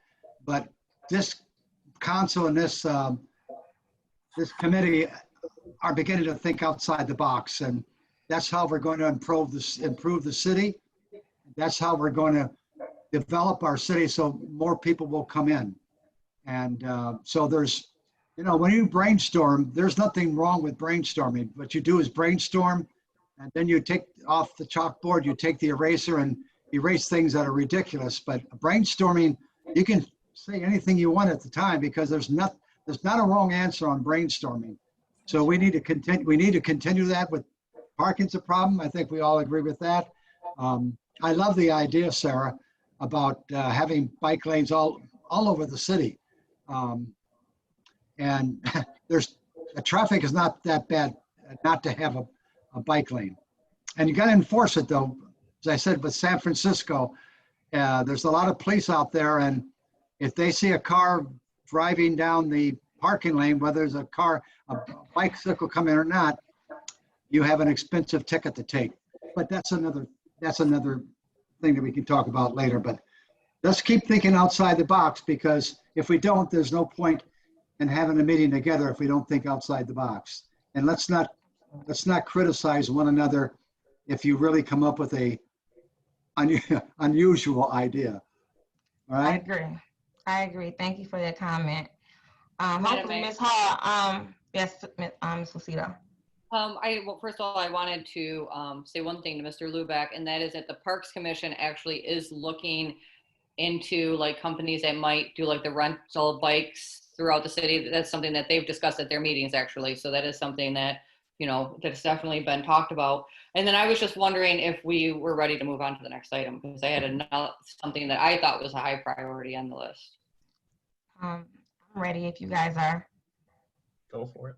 But this council and this committee are beginning to think outside the box, and that's how we're going to improve the city. That's how we're going to develop our city so more people will come in. And so there's, when you brainstorm, there's nothing wrong with brainstorming. What you do is brainstorm, and then you take off the chalkboard, you take the eraser and erase things that are ridiculous. But brainstorming, you can say anything you want at the time, because there's not a wrong answer on brainstorming. So we need to continue that. With parking's a problem. I think we all agree with that. I love the idea, Sarah, about having bike lanes all over the city. And the traffic is not that bad not to have a bike lane. And you got to enforce it, though. As I said, with San Francisco, there's a lot of police out there, and if they see a car driving down the parking lane, whether there's a bicycle coming or not, you have an expensive ticket to take. But that's another thing that we can talk about later. But let's keep thinking outside the box, because if we don't, there's no point in having a meeting together if we don't think outside the box. And let's not criticize one another if you really come up with a unusual idea. All right? I agree. Thank you for that comment. Madam Hopefully, Mayor. Ms. Hall, yes, Ms. Lucida. Well, first of all, I wanted to say one thing to Mr. Lubeck, and that is that the Parks Commission actually is looking into like companies that might do like the rental bikes throughout the city. That's something that they've discussed at their meetings, actually. So that is something that, that's definitely been talked about. And then I was just wondering if we were ready to move on to the next item, because I had something that I thought was a high priority on the list. I'm ready if you guys are. Go for it.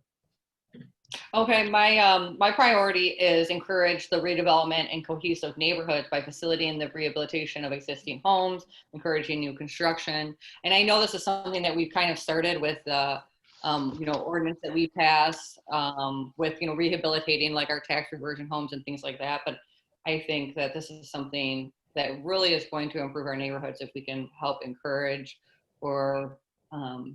Okay, my priority is encourage the redevelopment and cohesive neighborhoods by facilitating the rehabilitation of existing homes, encouraging new construction. And I know this is something that we've kind of started with the ordinance that we passed with rehabilitating like our tax reversion homes and things like that. But I think that this is something that really is going to improve our neighborhoods if we can help encourage or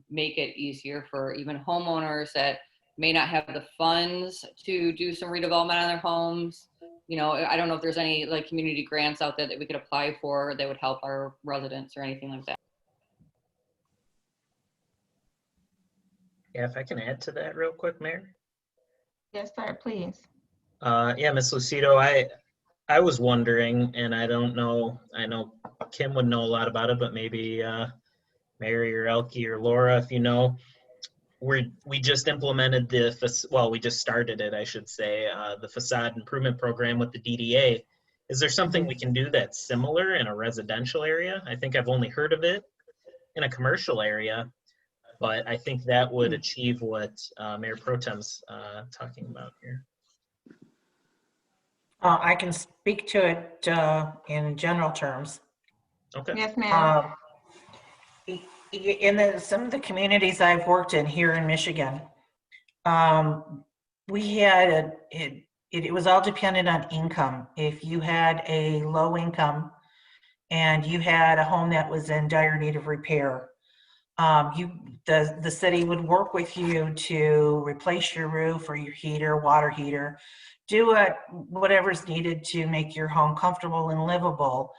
make it easier for even homeowners that may not have the funds to do some redevelopment on their homes. You know, I don't know if there's any like community grants out there that we could apply for that would help our residents or anything like that. Yeah, if I can add to that real quick, Mayor. Yes, sir, please. Yeah, Ms. Lucido, I was wondering, and I don't know, I know Kim would know a lot about it, but maybe Mary or Elke or Laura, if you know, we just implemented we just started it, I should say, the facade improvement program with the DDA. Is there something we can do that's similar in a residential area? I think I've only heard of it in a commercial area, but I think that would achieve what Mayor Pro Tem's talking about here. I can speak to it in general terms. Okay. Yes, ma'am. In some of the communities I've worked in here in Michigan, we had it was all dependent on income. If you had a low income and you had a home that was in dire need of repair, the city would work with you to replace your roof or your heater, water heater, do whatever's needed to make your home comfortable and livable.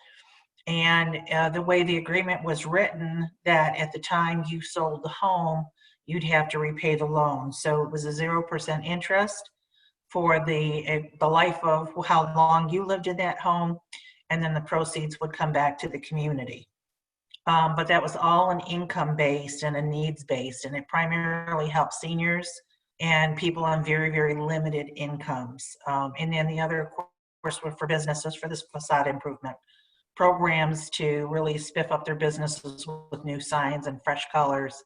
And the way the agreement was written, that at the time you sold the home, you'd have to repay the loan. So it was a 0% interest for the life of how long you lived in that home, and then the proceeds would come back to the community. But that was all an income-based and a needs-based, and it primarily helped seniors and people on very, very limited incomes. And then the other, of course, were for businesses for this facade improvement programs to really spiff up their businesses with new signs and fresh colors.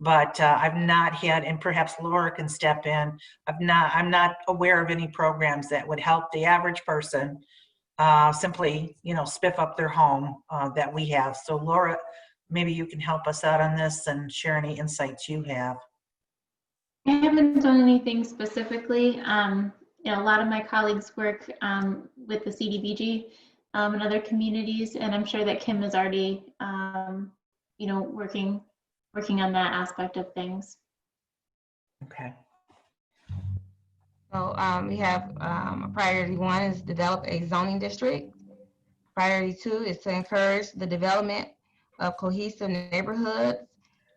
But I've not had, and perhaps Laura can step in, I'm not aware of any programs that would help the average person simply, spiff up their home that we have. So Laura, maybe you can help us out on this and share any insights you have. I haven't done anything specifically. A lot of my colleagues work with the CDBG and other communities, and I'm sure that Kim is already, working on that aspect of things. Okay. So we have priority 1 is develop a zoning district. Priority 2 is to encourage the development of cohesive neighborhoods.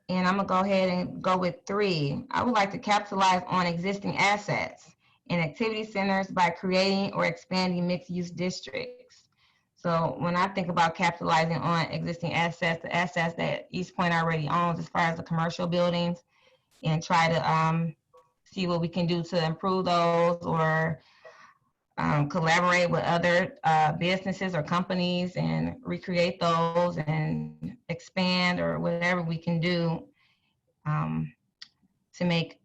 And I'm gonna go ahead and go with 3. I would like to capitalize on existing assets and activity centers by creating or expanding mixed-use districts. So when I think about capitalizing on existing assets, the assets that Eastpointe already owns as far as the commercial buildings, and try to see what we can do to improve those, or collaborate with other businesses or companies and recreate those and expand, or whatever we can do to make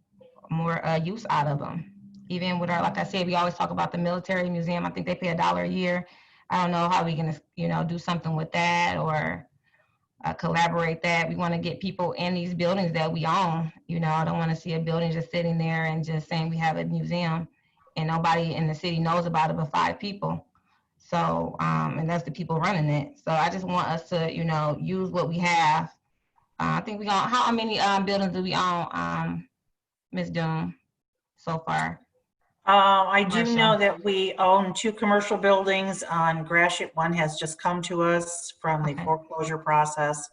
more use out of them. Even with our, like I said, we always talk about the military museum. I think they pay $1 a year. I don't know how we can, do something with that, or collaborate that. We want to get people in these buildings that we own. I don't want to see a building just sitting there and just saying we have a museum and nobody in the city knows about it but 5 people. So, and that's the people running it. So I just want us to, use what we have. I think we own, how many buildings do we own, Ms. Doom, so far? I do know that we own 2 commercial buildings on Gratiot. One has just come to us from the foreclosure process.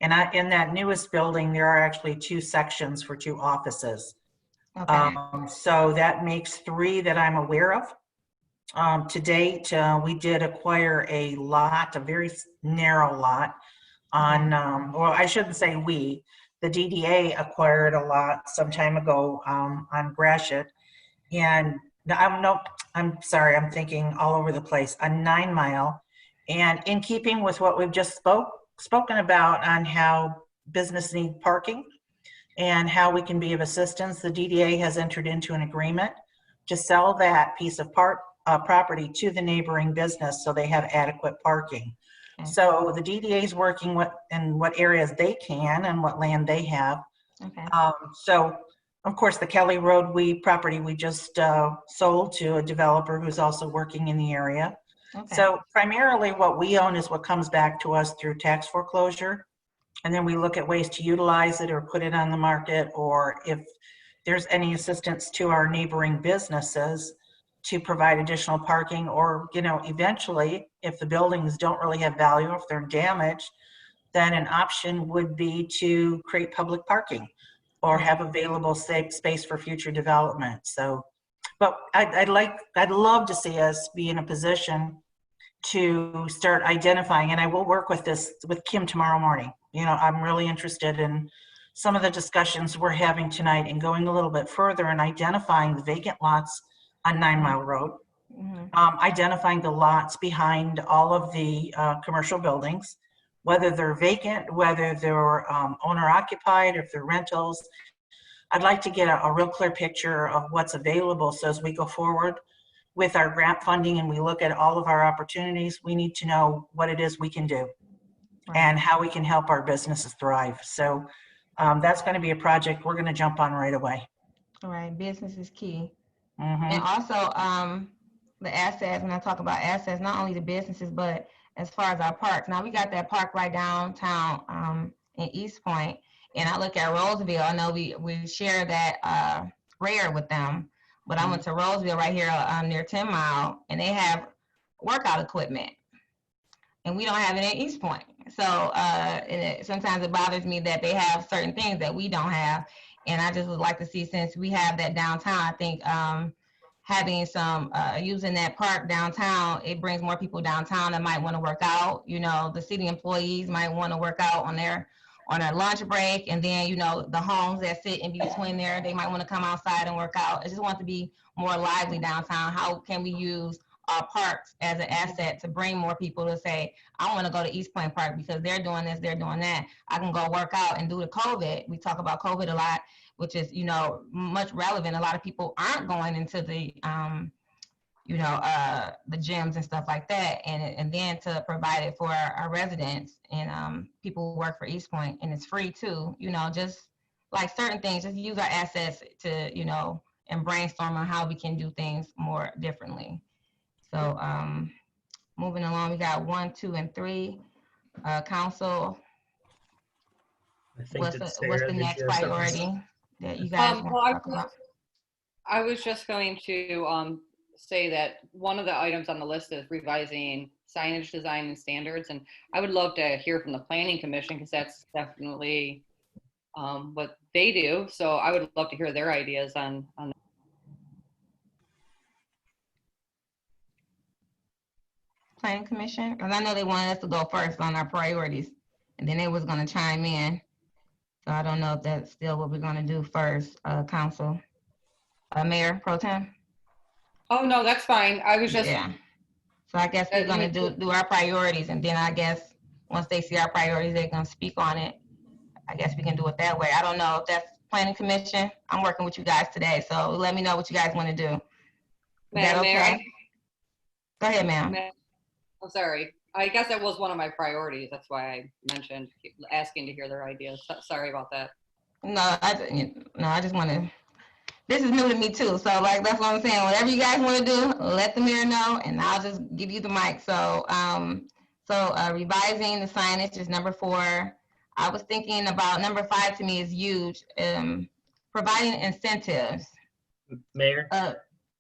And in that newest building, there are actually 2 sections for 2 offices. Okay. So that makes 3 that I'm aware of. To date, we did acquire a lot, a very narrow lot on, well, I shouldn't say we, the DDA acquired a lot some time ago on Gratiot. And I'm sorry, I'm thinking all over the place, a 9 Mile. And in keeping with what we've just spoken about on how business need parking and how we can be of assistance, the DDA has entered into an agreement to sell that piece of property to the neighboring business so they have adequate parking. Okay. So the DDA is working in what areas they can and what land they have. Okay. So of course, the Kelly Road property we just sold to a developer who's also working in the area. Okay. So primarily what we own is what comes back to us through tax foreclosure. And then we look at ways to utilize it or put it on the market, or if there's any assistance to our neighboring businesses to provide additional parking, or, you know, eventually, if the buildings don't really have value, if they're damaged, then an option would be to create public parking or have available safe space for future development. So, but I'd love to see us be in a position to start identifying, and I will work with Kim tomorrow morning. You know, I'm really interested in some of the discussions we're having tonight and going a little bit further and identifying the vacant lots on 9 Mile Road, identifying the lots behind all of the commercial buildings, whether they're vacant, whether they're owner occupied, or if they're rentals. I'd like to get a real clear picture of what's available, so as we go forward with our grant funding and we look at all of our opportunities, we need to know what it is we can do and how we can help our businesses thrive. So that's going to be a project we're going to jump on right away. All right, business is key. And also the assets, when I talk about assets, not only the businesses, but as far as our parks. Now we got that park right downtown in Eastpointe, and I look at Roseville. I know we share that rare with them, but I went to Roseville right here near 10 Mile, and they have workout equipment, and we don't have it in Eastpointe. So sometimes it bothers me that they have certain things that we don't have, and I just would like to see, since we have that downtown, I think having some using that park downtown, it brings more people downtown that might want to work out. You know, the city employees might want to work out on their lunch break, and then, you know, the homes that sit in between there, they might want to come outside and work out. I just want to be more lively downtown. How can we use our parks as an asset to bring more people to say, I want to go to Eastpointe Park because they're doing this, they're doing that. I can go work out. And due to COVID, we talk about COVID a lot, which is, you know, much relevant. A lot of people aren't going into the, you know, the gyms and stuff like that. And then to provide it for our residents and people who work for Eastpointe, and it's free too, you know, just like certain things, just use our assets to, you know, and brainstorm on how we can do things more differently. So moving along, we got 1, 2, and 3. Council, what's the next priority that you guys want to talk about? I was just going to say that one of the items on the list is revising signage design and standards, and I would love to hear from the Planning Commission because that's definitely what they do. So I would love to hear their ideas on that. Planning Commission, because I know they wanted us to go first on our priorities, and then they was going to chime in. So I don't know if that's still what we're going to do first, Council. Mayor Pro Tem? Oh, no, that's fine. I was just... Yeah. So I guess we're going to do our priorities, and then I guess once they see our priorities, they're going to speak on it. I guess we can do it that way. I don't know if that's Planning Commission. I'm working with you guys today, so let me know what you guys want to do. Is that okay? Go ahead, ma'am. I'm sorry. I guess that was one of my priorities. That's why I mentioned asking to hear their ideas. Sorry about that. No, I just want to, this is new to me too. So like, that's what I'm saying. Whatever you guys want to do, let the mayor know and I'll just give you the mic. So, revising the signage is number 4. I was thinking about number 5 to me is huge. Providing incentives. Mayor?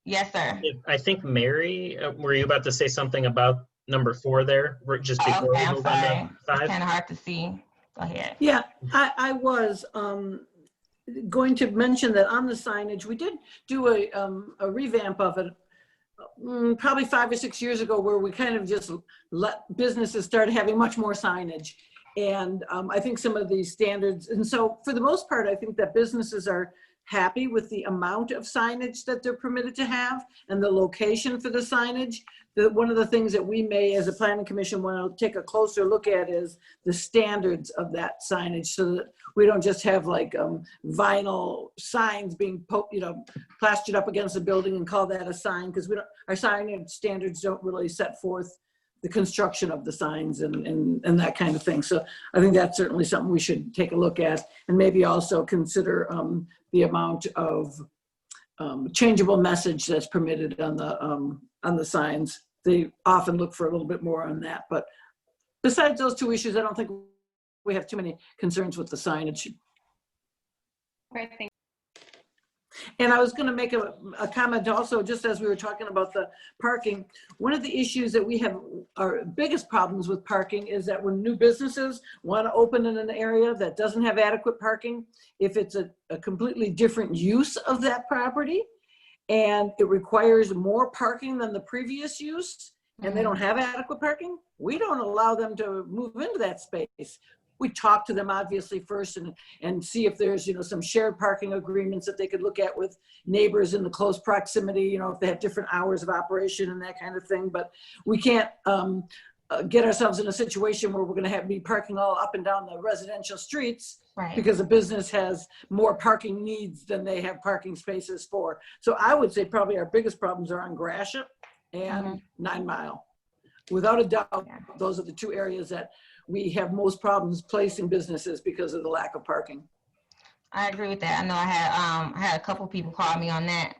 Yes, sir. I think Mary, were you about to say something about number 4 there? Just before we move on to 5? It's kind of hard to see. Go ahead. Yeah, I was going to mention that on the signage, we did do a revamp of it probably 5 or 6 years ago, where we kind of just let businesses start having much more signage. And I think some of these standards, and so for the most part, I think that businesses are happy with the amount of signage that they're permitted to have and the location for the signage. One of the things that we may, as a planning commission, want to take a closer look at is the standards of that signage, so that we don't just have like vinyl signs being plastered up against a building and call that a sign, because our signage standards don't really set forth the construction of the signs and that kind of thing. So I think that's certainly something we should take a look at, and maybe also consider the amount of changeable message that's permitted on the signs. They often look for a little bit more on that, but besides those 2 issues, I don't think we have too many concerns with the signage. Okay, thank And I was going to make a comment also, just as we were talking about the parking. One of the issues that we have, our biggest problems with parking, is that when new businesses want to open in an area that doesn't have adequate parking, if it's a completely different use of that property and it requires more parking than the previous use, and they don't have adequate parking, we don't allow them to move into that space. We talk to them obviously first and see if there's, some shared parking agreements that they could look at with neighbors in the close proximity, if they have different hours of operation and that kind of thing. But we can't get ourselves in a situation where we're going to be parking all up and down the residential streets, Right. because a business has more parking needs than they have parking spaces for. So I would say probably our biggest problems are on Gratiot and 9 Mile. Without a doubt, those are the two areas that we have most problems placing businesses because of the lack of parking. I agree with that. I know I had a couple people call me on that,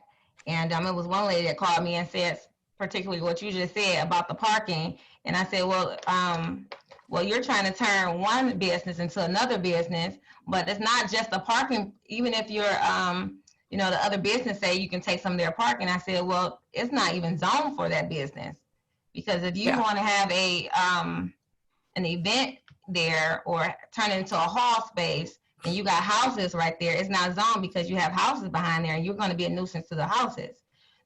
and it was one lady that called me and said particularly what you just said about the parking, and I said, well, you're trying to turn one business into another business, but it's not just the parking. Even if you're, the other business say you can take some of their parking, I said, well, it's not even zoned for that business, because if you want to have an event there or turn it into a hall space and you got houses right there, it's not zoned because you have houses behind there and you're going to be a nuisance to the houses.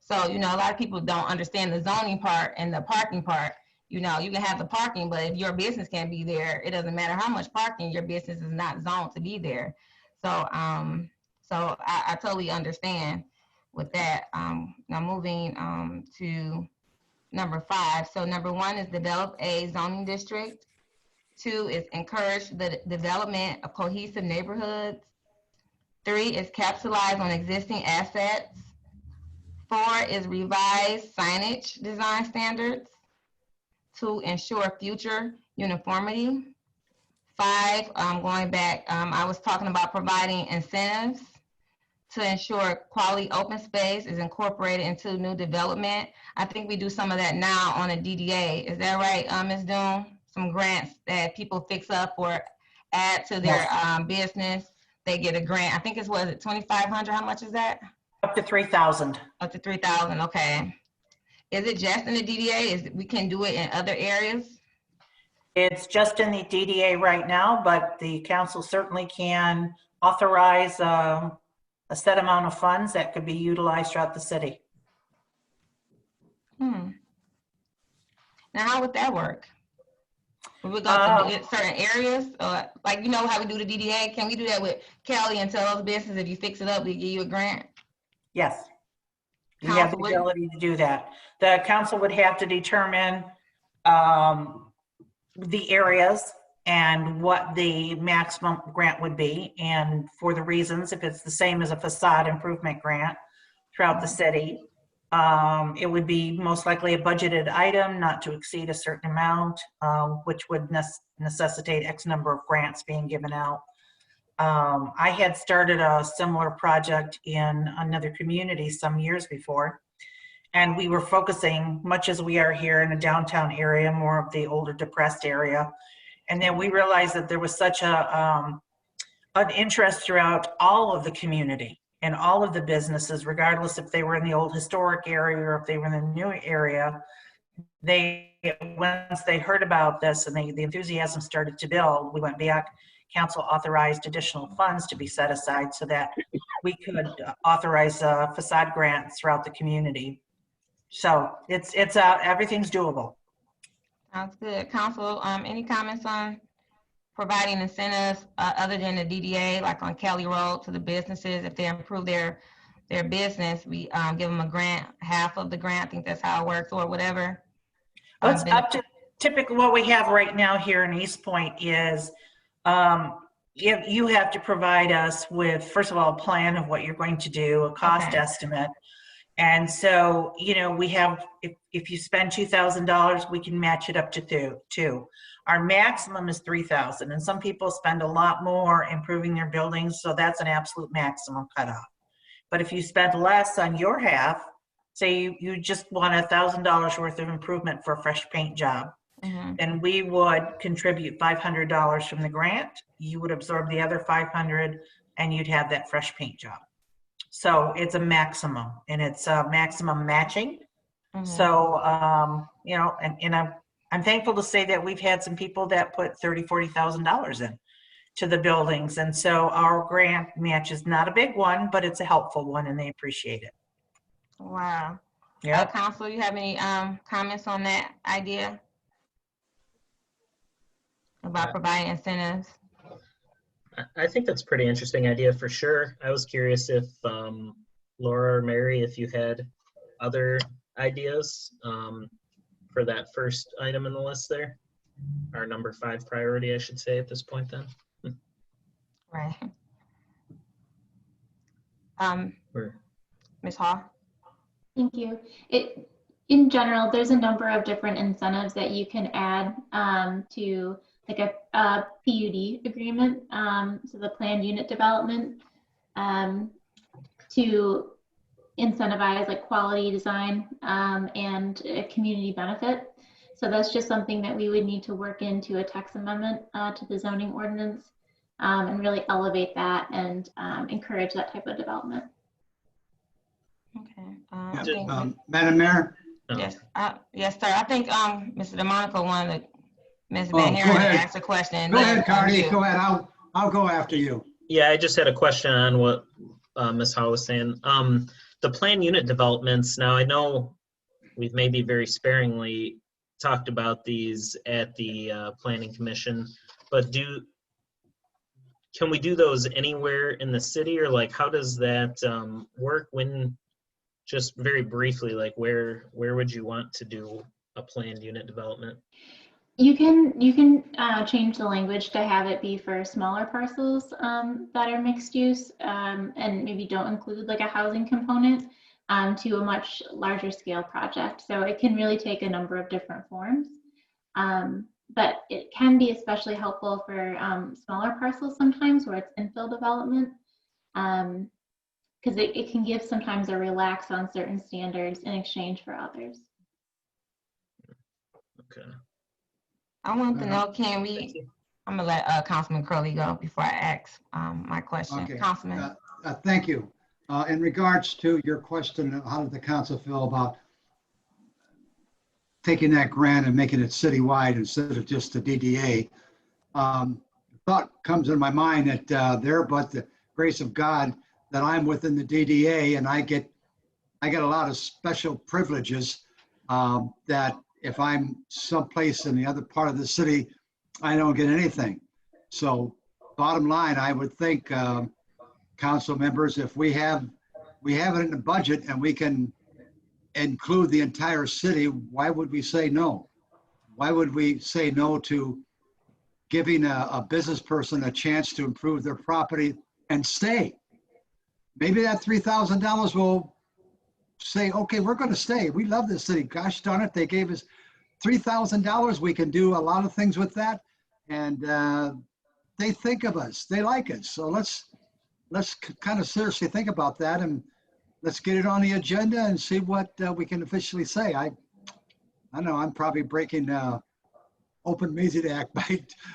So, a lot of people don't understand the zoning part and the parking part. You can have the parking, but if your business can't be there, it doesn't matter how much parking, your business is not zoned to be there. So, I totally understand with that. Now moving to number 5. So number 1 is develop a zoning district. 2 is encourage the development of cohesive neighborhoods. 3 is capitalize on existing assets. 4 is revise signage design standards to ensure future uniformity. 5, going back, I was talking about providing incentives to ensure quality open space is incorporated into new development. I think we do some of that now on a DDA. Is that right, Ms. Doom? Some grants that people fix up or add to their business. They get a grant. I think it's, what is it, 2,500? How much is that? Up to 3,000. Up to 3,000, okay. Is it just in the DDA? We can do it in other areas? It's just in the DDA right now, but the council certainly can authorize a set amount of funds that could be utilized throughout the city. Now, how would that work? Would we go to certain areas? Like, how we do the DDA? Can we do that with Kelly and tell those businesses, if you fix it up, we give you a grant? Yes. You have the ability to do that. The council would have to determine the areas and what the maximum grant would be. And for the reasons, if it's the same as a facade improvement grant throughout the city, it would be most likely a budgeted item not to exceed a certain amount, which would necessitate X number of grants being given out. I had started a similar project in another community some years before, and we were focusing, much as we are here in a downtown area, more of the older depressed area. And then we realized that there was such an interest throughout all of the community and all of the businesses, regardless if they were in the old historic area or if they were in the new area. Once they heard about this and the enthusiasm started to build, we went back. Council authorized additional funds to be set aside so that we could authorize facade grants throughout the community. So it's everything's doable. Sounds good. Council, any comments on providing incentives other than the DDA, like on Kelly Road, to the businesses? If they improve their business, we give them a grant, half of the grant. I think that's how it works, or whatever. It's up to typically what we have right now here in Eastpointe is you have to provide us with, first of all, a plan of what you're going to do, a cost estimate. And so, we have, if you spend $2,000, we can match it up to two. Our maximum is $3,000, and some people spend a lot more improving their buildings, so that's an absolute maximum cutoff. But if you spend less on your half, say you just want $1,000 worth of improvement for a fresh paint job, then we would contribute $500 from the grant. You would absorb the other 500 and you'd have that fresh paint job. So it's a maximum, and it's a maximum matching. So, you know, and I'm thankful to say that we've had some people that put $30,000, $40,000 in to the buildings. And so our grant match is not a big one, but it's a helpful one, and they appreciate it. Wow. Yeah. Council, you have any comments on that idea about providing incentives? I think that's a pretty interesting idea for sure. I was curious if Laura or Mary, if you had other ideas for that first item in the list there, our number 5 priority, I should say at this point then. Right. Ms. Hall? Thank you. In general, there's a number of different incentives that you can add to like a PUD agreement, so the planned unit development, to incentivize like quality design and a community benefit. So that's just something that we would need to work into a text amendment to the zoning ordinance and really elevate that and encourage that type of development. Okay. Madam Mayor? Yes, yes, sir. I think Mr. DeMonico wanted Ms. Oh, Van go Haren to ahead. ask a question. Go ahead, Cardi. Go ahead. I'll go after you. Yeah, I just had a question on what Ms. Hall was saying. The planned unit developments, now I know we've maybe very sparingly talked about these at the Planning Commission, but can we do those anywhere in the city, or like how does that work? When, just very briefly, like where would you want to do a planned unit development? You can change the language to have it be for smaller parcels that are mixed use and maybe don't include like a housing component to a much larger scale project. So it can really take a number of different forms. But it can be especially helpful for smaller parcels sometimes where it's infill development, because it can give sometimes a relax on certain standards in exchange for others. Okay. I want to know, can we, I'm gonna let Councilman Curley go before I ask my question. Okay. Councilman. Thank you. In regards to your question, how did the council feel about taking that grant and making it citywide instead of just the DDA? Thought comes in my mind that there, but the grace of God, that I'm within the DDA and I get a lot of special privileges that if I'm someplace in the other part of the city, I don't get anything. So bottom line, I would think council members, if we have it in the budget and we can include the entire city, why would we say no? Why would we say no to giving a business person a chance to improve their property and stay? Maybe that $3,000 will say, okay, we're going to stay. We love this city. Gosh darn it, they gave us $3,000. We can do a lot of things with that. And they think of us. They like us. So let's kind of seriously think about that, and let's get it on the agenda and see what we can officially say. I know I'm probably breaking Open Meeting Act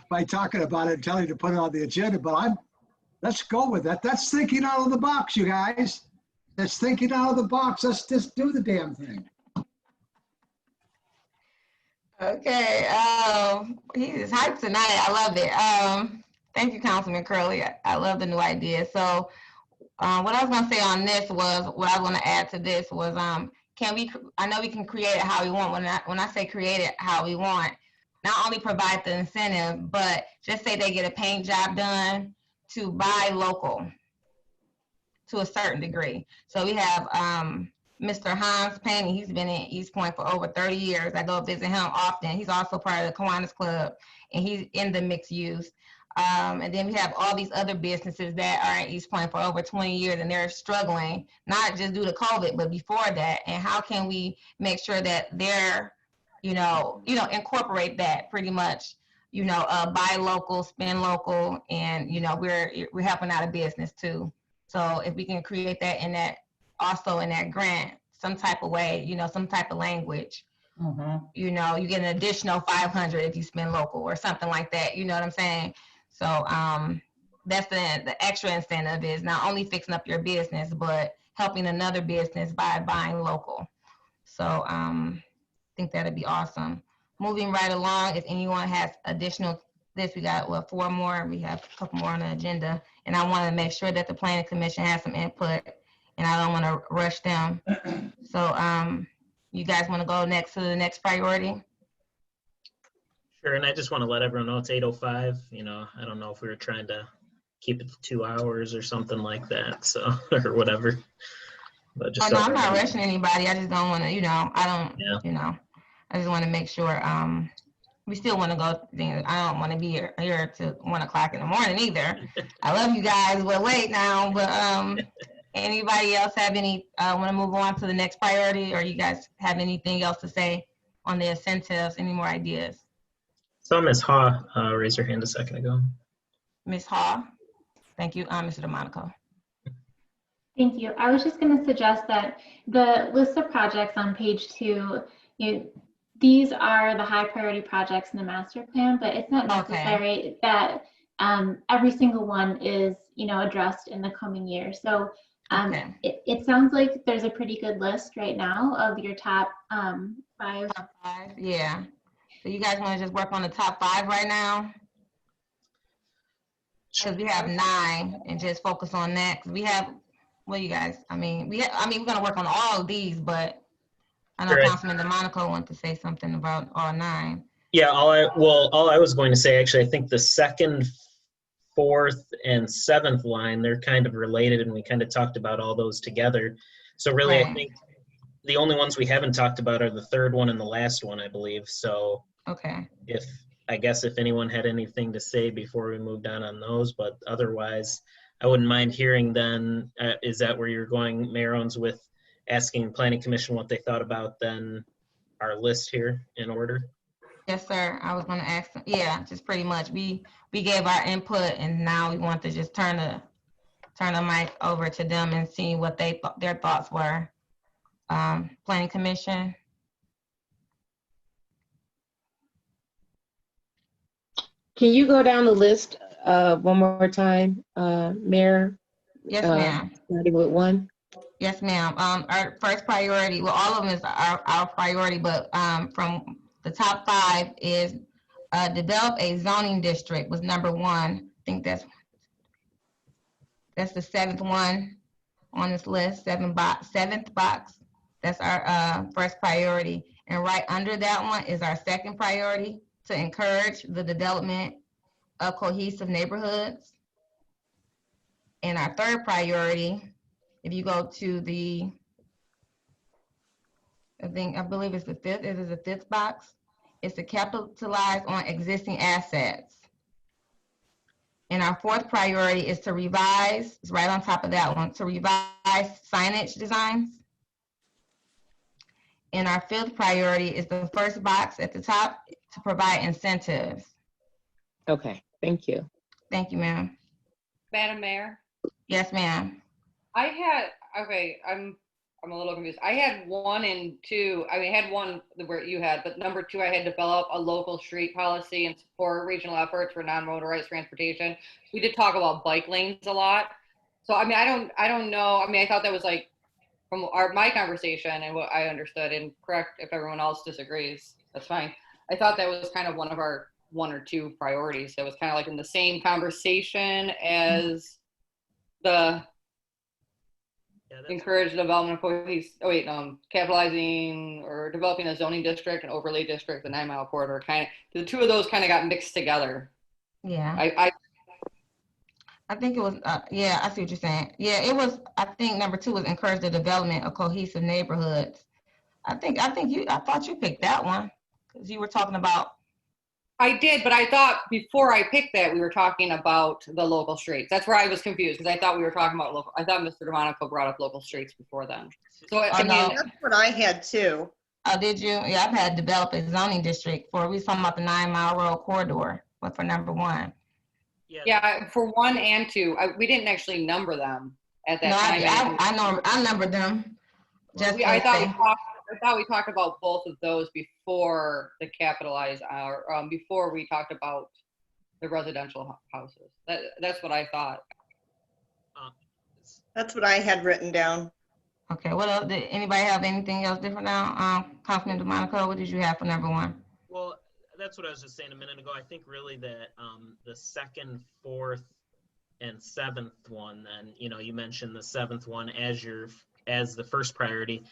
by talking about it and telling you to put it on the agenda, but let's go with that. That's thinking out of the box, you guys. That's thinking out of the box. Let's just do the damn thing. Okay, he is hyped tonight. I love it. Thank you, Councilman Curley. I love the new idea. So what I was gonna say on this was, what I want to add to this was, I know we can create it how we want. When I say create it how we want, not only provide the incentive, but just say they get a paint job done to buy local to a certain degree. So we have Mr. Hans Painting. He's been in Eastpointe for over 30 years. I go visit him often. He's also part of the Kiwanis Club, and he's in the mixed use. And then we have all these other businesses that are in Eastpointe for over 20 years, and they're struggling, not just due to COVID, but before that. And how can we make sure that they're, incorporate that pretty much, buy local, spend local, and, we're helping out a business too. So if we can create that in that, also in that grant, some type of way, some type of language, You know, you get an additional 500 if you spend local or something like that. You know what I'm saying? So that's the extra incentive is not only fixing up your business, but helping another business by buying local. So I think that'd be awesome. Moving right along, if anyone has additional this, we got, well, 4 more. We have a couple more on the agenda. And I want to make sure that the planning commission has some input, and I don't want to rush them. So you guys want to go next to the next priority? Sure, and I just want to let everyone know it's 8:05. You know, I don't know if we were trying to keep it to 2 hours or something like that, so, or whatever. But just No, I'm not rushing anybody. I just don't want to, you know, you know, I just want to make sure, we still want to go, I don't want to be here till 1 o'clock in the morning either. I love you guys, we're late now, but anybody else have any, want to move on to the next priority, or you guys have anything else to say on the incentives, any more ideas? So Ms. Haw raised her hand a second ago. Ms. Haw, thank you, Mr. DeMonico. Thank you. I was just going to suggest that the list of projects on page 2, these are the high priority projects in the master plan, but it's not necessary that every single one is, addressed in the coming year. So it sounds like there's a pretty good list right now of your top 5. Top 5, yeah. So you guys want to just work on the top 5 right now? Because we have 9 and just focus on that. Because we have, well, you guys, we're going to work on all of these, but I know Councilman DeMonico wanted to say something about all 9. Yeah, all I was going to say, actually, I think the 2nd, 4th, and 7th line, they're kind of related, and we kind of talked about all those together. So really, I think the only ones we haven't talked about are the 3rd one and the last one, I believe. So I guess if anyone had anything to say before we moved on those, but otherwise, I wouldn't mind hearing then, is that where you're going, Mayor Owens, with asking Planning Commission what they thought about then our list here in order? Yes, sir. I was going to ask them. Yeah, just pretty much. We gave our input, and now we want to just turn the mic over to them and see what their thoughts were. Planning Commission. Can you go down the list one more time, Mayor? Yes, ma'am. Starting with 1. Yes, ma'am. Our first priority, well, all of them is our priority, but from the top 5 is develop a zoning district was number 1. I think that's the 7th one on this list, 7th box. That's our first priority. And right under that one is our second priority, to encourage the development of cohesive neighborhoods. And our third priority, if you go to I believe it's the 5th, it is the 5th box, is to capitalize on existing assets. And our 4th priority is to revise, it's right on top of that one, to revise signage designs. And our 5th priority is the first box at the top, to provide incentives. Okay, thank you. Thank you, ma'am. Madam Mayor? Yes, ma'am. I'm a little confused. I had 1 and 2. I had 1 where you had, but number 2, I had develop a local street policy and support regional efforts for non-motorized transportation. We did talk about bike lanes a lot. So, I don't know. I thought that was like from my conversation and what I understood, and correct if everyone else disagrees, that's fine. I thought that was kind of one of our 1 or 2 priorities. That was kind of like in the same conversation as the encourage the development of capitalizing or developing a zoning district, an overlay district, the 9 Mile corridor, the 2 of those kind of got mixed together. Yeah. I think it was, yeah, I see what you're saying. Yeah, it was, I think number 2 was encourage the development of cohesive neighborhoods. I thought you picked that one because you were talking about. I did, but I thought before I picked that, we were talking about the local streets. That's where I was confused, because I thought we were talking about local. I thought Mr. DeMonico brought up local streets before then. So that's what I had too. Oh, did you? Yeah, I've had develop a zoning district we was talking about the 9 Mile road corridor, but for number 1. Yeah, for 1 and 2, we didn't actually number them at that time. I numbered them. I thought we talked thought we talked about both of those before the capitalized hour, before we talked about the residential houses. That's what I thought. That's what I had written down. Okay, what else? Did anybody have anything else different now? Councilman Monaco, what did you have for number one? Well, that's what I was just saying a minute ago. I think really that the second, fourth, and seventh one, then, you know, you mentioned the seventh one as the first priority.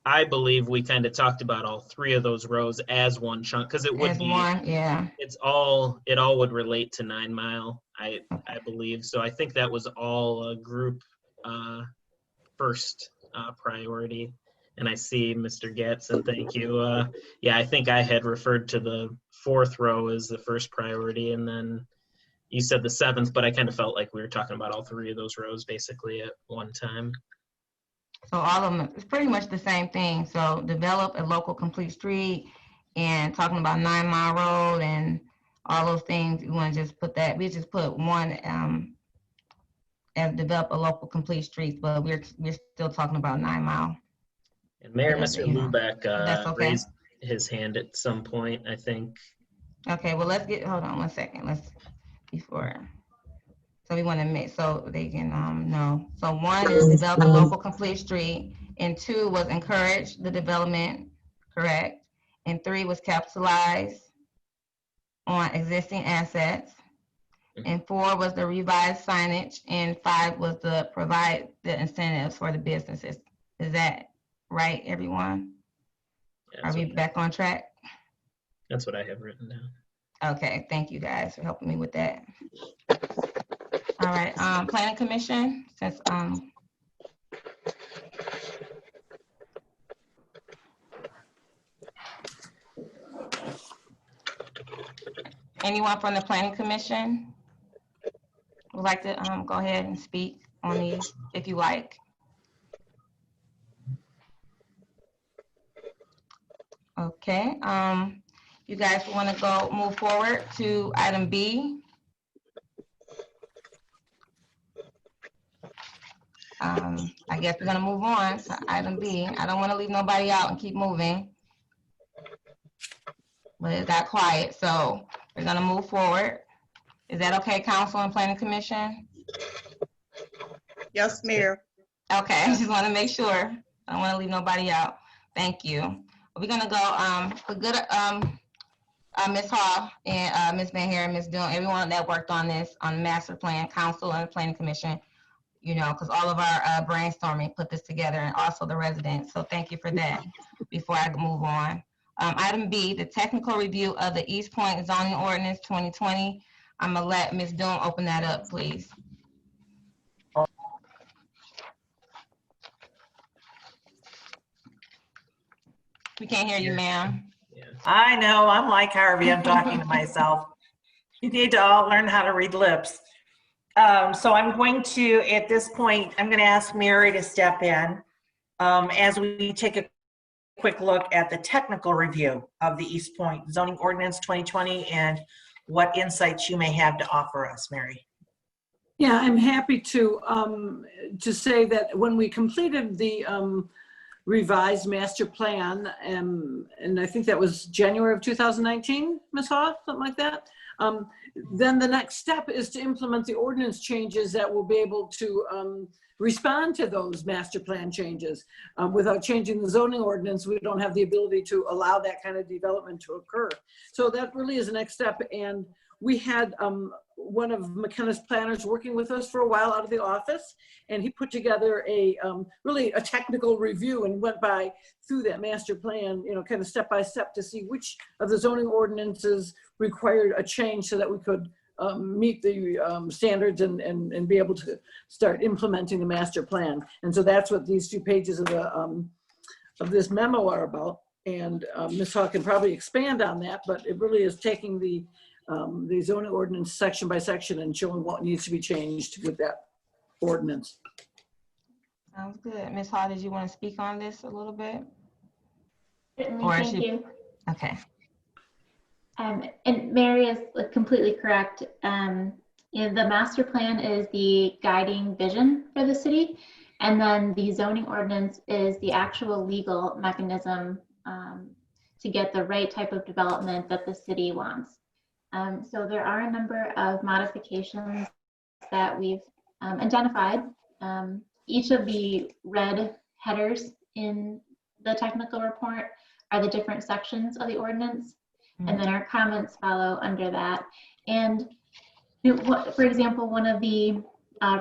I believe we kind of talked about all three of those rows as one chunk, because it would As be one, yeah. it all would relate to 9 Mile, I believe. So I think that was all a group first priority. And I see Mr. Gatson, thank you. Yeah, I think I had referred to the fourth row as the first priority, and then you said the seventh, but I kind of felt like we were talking about all three of those rows basically at one time. So all of them, it's pretty much the same thing. So develop a local complete street and talking about 9 Mile Road and all those things. You want to just put that, we just put one as develop a local complete streets, but we're still talking about 9 Mile. And Mayor, Mr. You know, Lubeck that's okay. raised his hand at some point, I think. Okay, well, hold on one second. So we want to make, so they can know. So one is develop a local complete street, and 2 was encourage the development, correct? And 3 was capitalize on existing assets. And 4 was the revised signage, and 5 was the provide the incentives for the businesses. Is that right, everyone? Are we back on track? That's what I have written down. Okay, thank you guys for helping me with that. All right, Planning Commission, since anyone from the Planning Commission would like to go ahead and speak on these, if you like. Okay, you guys want to move forward to item B. I guess we're gonna move on to item B. I don't want to leave nobody out and keep moving, but it got quiet, so we're gonna move forward. Is that okay, Council and Planning Commission? Yes, Mayor. Okay, I just want to make sure. I don't want to leave nobody out. Thank you. We're gonna go for good. Ms. Hall and Ms. Van Haren, Ms. Doon, everyone that worked on this, on the master plan, council and the planning commission, you know, because all of our brainstorming put this together, and also the residents. So thank you for that. Before I move on. Item B, the technical review of the Eastpointe zoning ordinance 2020. I'm gonna let Ms. Doon open that up, please. We can't hear you, ma'am. I know, I'm like Harvey, I'm talking to myself. You need to all learn how to read lips. So I'm going to, at this point, I'm going to ask Mary to step in as we take a quick look at the technical review of the Eastpointe zoning ordinance 2020 and what insights you may have to offer us, Mary. Yeah, I'm happy to say that when we completed the revised master plan, and I think that was January of 2019, Ms. Haw, something like that. Then the next step is to implement the ordinance changes that will be able to respond to those master plan changes. Without changing the zoning ordinance, we don't have the ability to allow that kind of development to occur. So that really is the next step. And we had one of McKenna's planners working with us for a while out of the office, and he put together really a technical review and went through that master plan, you know, kind of step by step to see which of the zoning ordinances required a change so that we could meet the standards and be able to start implementing the master plan. And so that's what these 2 pages of this memo are about. And Ms. Haw can probably expand on that, but it really is taking the zoning ordinance section by section and showing what needs to be changed with that ordinance. Sounds good. Ms. Haw, did you want to speak on this a little bit? Certainly, Or thank you. Okay. And Mary is completely correct. The master plan is the guiding vision for the city. And then the zoning ordinance is the actual legal mechanism to get the right type of development that the city wants. So there are a number of modifications that we've identified. Each of the red headers in the technical report are the different sections of the ordinance, and then our comments follow under that. And for example, one of the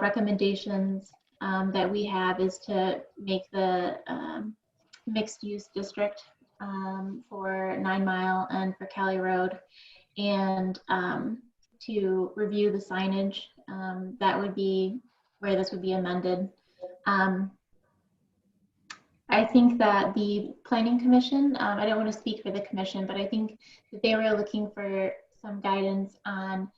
recommendations that we have is to make the mixed use district for 9 Mile and for Cali Road, and to review the signage. That would be where this would be amended. I think that the Planning Commission, I don't want to speak for the commission, but I think that they were looking for some guidance on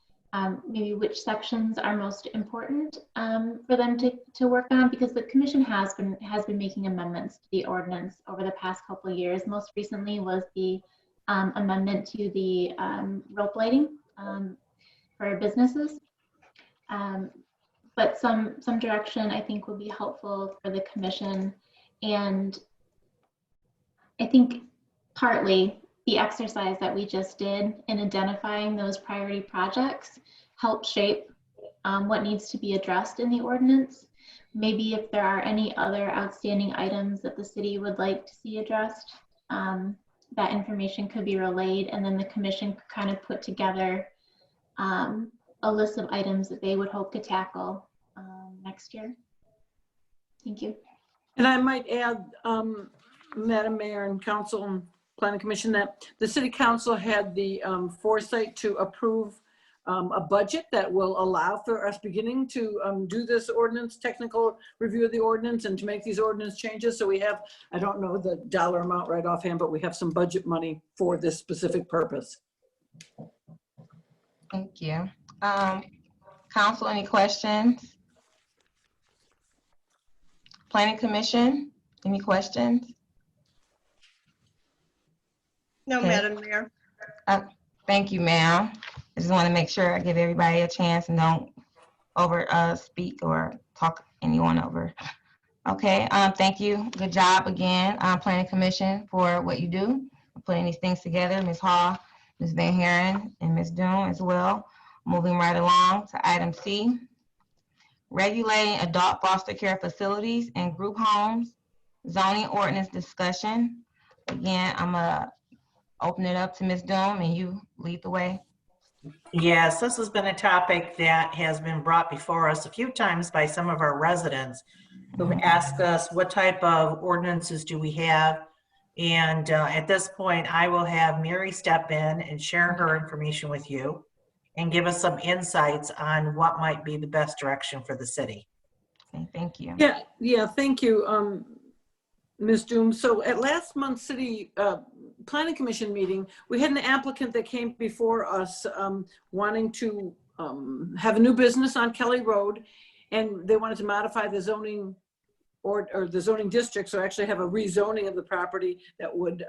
maybe which sections are most important for them to work on, because the commission has been making amendments to the ordinance over the past couple of years. Most recently was the amendment to the rope lighting for businesses. But some direction I think would be helpful for the commission. And I think partly the exercise that we just did in identifying those priority projects help shape what needs to be addressed in the ordinance. Maybe if there are any other outstanding items that the city would like to see addressed, that information could be relayed, and then the commission could kind of put together a list of items that they would hope to tackle next year. Thank you. And I might add, Madam Mayor and Council and Planning Commission, that the City Council had the foresight to approve a budget that will allow for us beginning to do this ordinance, technical review of the ordinance, and to make these ordinance changes. So we have, I don't know the dollar amount right offhand, but we have some budget money for this specific purpose. Thank you. Council, any questions? Planning Commission, any questions? No, Okay. Madam Mayor. Thank you, ma'am. I just want to make sure I give everybody a chance and don't over speak or talk anyone over. Okay, thank you. Good job again, Planning Commission, for what you do, putting these things together. Ms. Hall, Ms. Van Haren, and Ms. Doon as well. Moving right along to item C. Regulating adult foster care facilities and group homes, zoning ordinance discussion. Again, I'm gonna open it up to Ms. Doom, and you lead the way. Yes, this has been a topic that has been brought before us a few times by some of our residents who asked us what type of ordinances do we have. And at this point, I will have Mary step in and share her information with you and give us some insights on what might be the best direction for the city. Okay, thank you. Yeah, thank you, Ms. Doom. So at last month's City Planning Commission meeting, we had an applicant that came before us wanting to have a new business on Kelly Road, and they wanted to modify the zoning or the zoning district, so actually have a rezoning of the property that would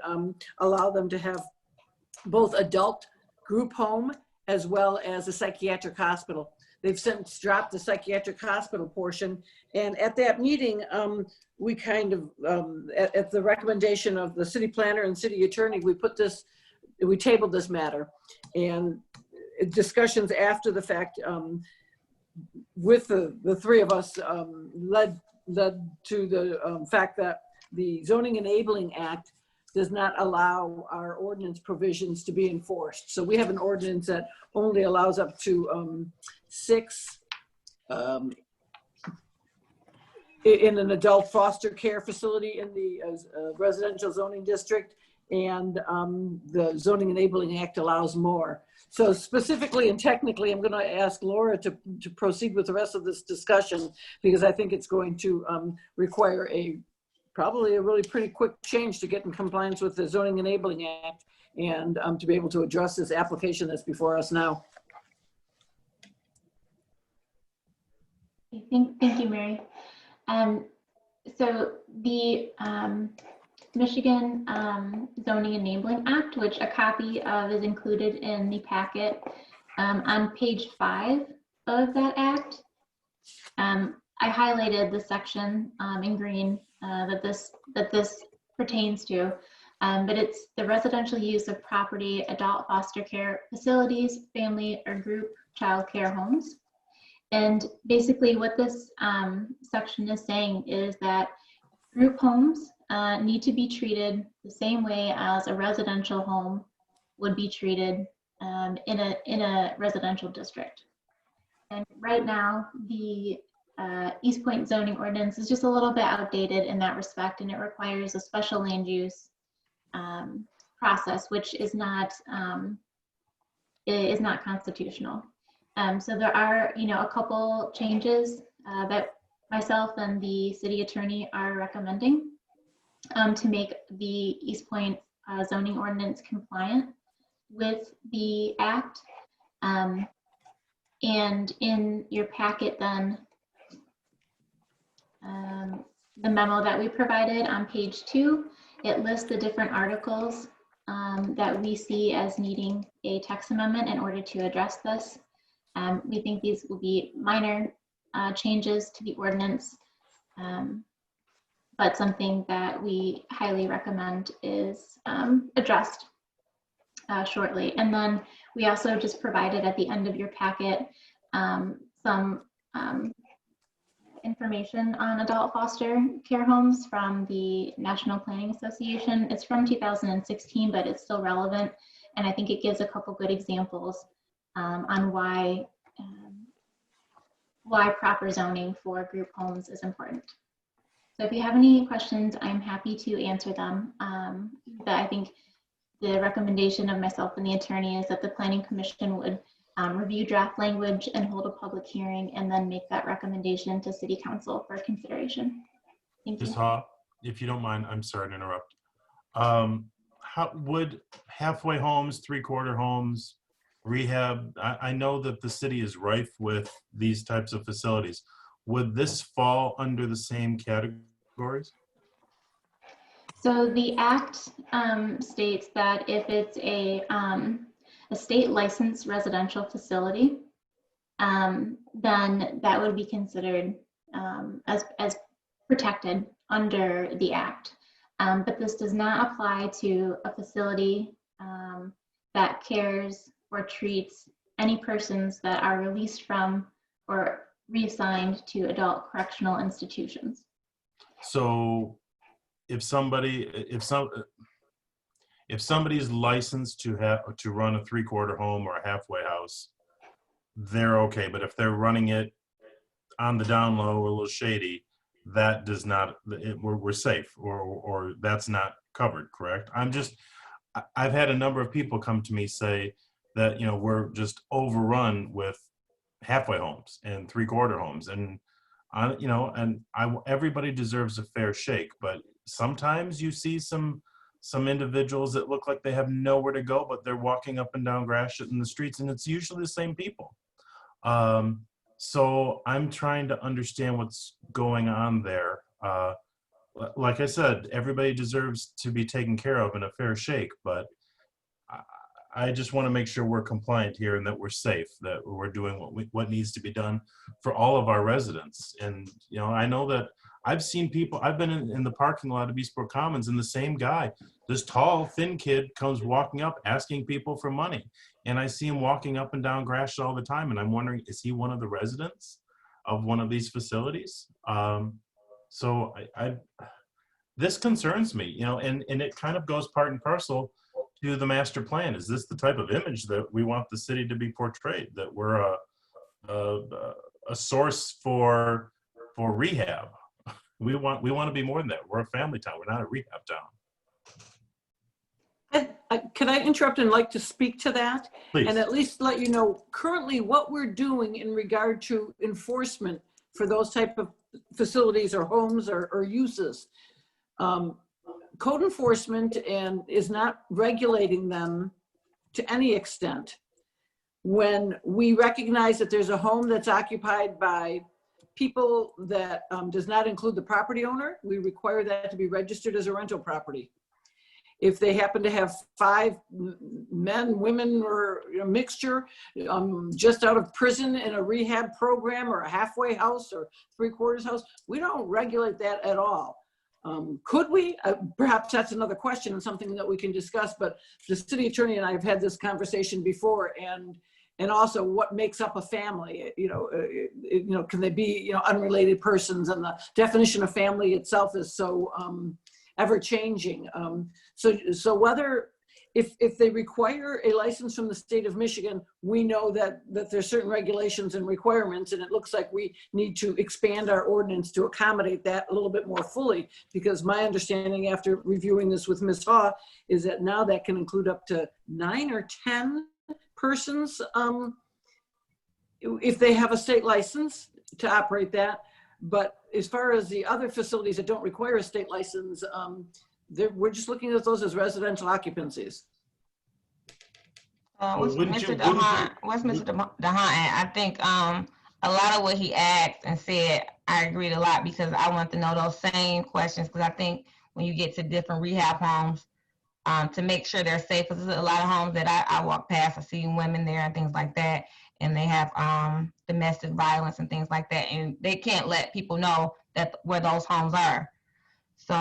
allow them to have both adult group home as well as a psychiatric hospital. They've since dropped the psychiatric hospital portion. And at that meeting, we kind of, at the recommendation of the city planner and city attorney, we tabled this matter. And discussions after the fact with the three of us led to the fact that the Zoning Enabling Act does not allow our ordinance provisions to be enforced. So we have an ordinance that only allows up to 6 in an adult foster care facility in the residential zoning district, and the Zoning Enabling Act allows more. So specifically and technically, I'm going to ask Laura to proceed with the rest of this discussion, because I think it's going to require probably a really pretty quick change to get in compliance with the Zoning Enabling Act and to be able to address this application that's before us now. Thank you, Mary. So the Michigan Zoning Enabling Act, which a copy of is included in the packet, on page 5 of that act, I highlighted the section in green that this pertains to, but it's the residential use of property, adult foster care facilities, family or group child care homes. And basically what this section is saying is that group homes need to be treated the same way as a residential home would be treated in a residential district. And right now, the Eastpointe zoning ordinance is just a little bit outdated in that respect, and it requires a special land use process, which is not constitutional. So there are, a couple changes that myself and the city attorney are recommending to make the Eastpointe zoning ordinance compliant with the act. And in your packet then, the memo that we provided on page 2, it lists the different articles that we see as needing a text amendment in order to address this. We think these will be minor changes to the ordinance, but something that we highly recommend is addressed shortly. And then we also just provided at the end of your packet some information on adult foster care homes from the National Planning Association. It's from 2016, but it's still relevant. And I think it gives a couple good examples on why proper zoning for group homes is important. So if you have any questions, I'm happy to answer them. But I think the recommendation of myself and the attorney is that the Planning Commission would review draft language and hold a public hearing and then make that recommendation to City Council for consideration. Thank you. Ms. Haw, if you don't mind, I'm sorry to interrupt. How would halfway homes, three-quarter homes, rehab, I know that the city is rife with these types of facilities. Would this fall under the same categories? So the act states that if it's a state licensed residential facility, then that would be considered as protected under the act. But this does not apply to a facility that cares or treats any persons that are released from or reassigned to adult correctional institutions. So if somebody's licensed to run a three-quarter home or a halfway house, they're okay. But if they're running it on the down low or a little shady, that does not, we're safe, or that's not covered, correct? I've had a number of people come to me say that, we're just overrun with halfway homes and three-quarter homes, and everybody deserves a fair shake, but sometimes you see some individuals that look like they have nowhere to go, but they're walking up and down Gratiot in the streets, and it's usually the same people. So I'm trying to understand what's going on there. Like I said, everybody deserves to be taken care of in a fair shake, but I just want to make sure we're compliant here and that we're safe, that we're doing what needs to be done for all of our residents. And, I know that I've seen people, I've been in the parking lot of Eastport Commons, and the same guy, this tall, thin kid comes walking up asking people for money. And I see him walking up and down Gratiot all the time. And I'm wondering, is he one of the residents of one of these facilities? So this concerns me, and it kind of goes part and parcel to the master plan. Is this the type of image that we want the city to be portrayed, that we're a source for rehab? We want to be more than that. We're a family town. We're not a rehab town. Could I interrupt and like to speak to that? Please. And at least let you know currently what we're doing in regard to enforcement for those type of facilities or homes or uses. Code enforcement is not regulating them to any extent. When we recognize that there's a home that's occupied by people that does not include the property owner, we require that to be registered as a rental property. if they happen to have 5 men, women, or a mixture, just out of prison in a rehab program or a halfway house or 3/4 house, we don't regulate that at all. Could we? Perhaps that's another question and something that we can discuss, but the city attorney and I have had this conversation before, and also what makes up a family. Can they be, unrelated persons, and the definition of family itself is so ever changing. So whether, if they require a license from the state of Michigan, we know that there's certain regulations and requirements, and it looks like we need to expand our ordinance to accommodate that a little bit more fully, because my understanding after reviewing this with Ms. Haw is that now that can include up to 9 or 10 persons if they have a state license to operate that. But as far as the other facilities that don't require a state license, we're just looking at those as residential occupancies. What's Mr. DeHaan at? I think a lot of what he asked and said, I agreed a lot, because I want to know those same questions, because I think when you get to different rehab homes, to make sure they're safe, because there's a lot of homes that I walk past, I see women there and things like that, and they have domestic violence and things like that, and they can't let people know that where those homes are. So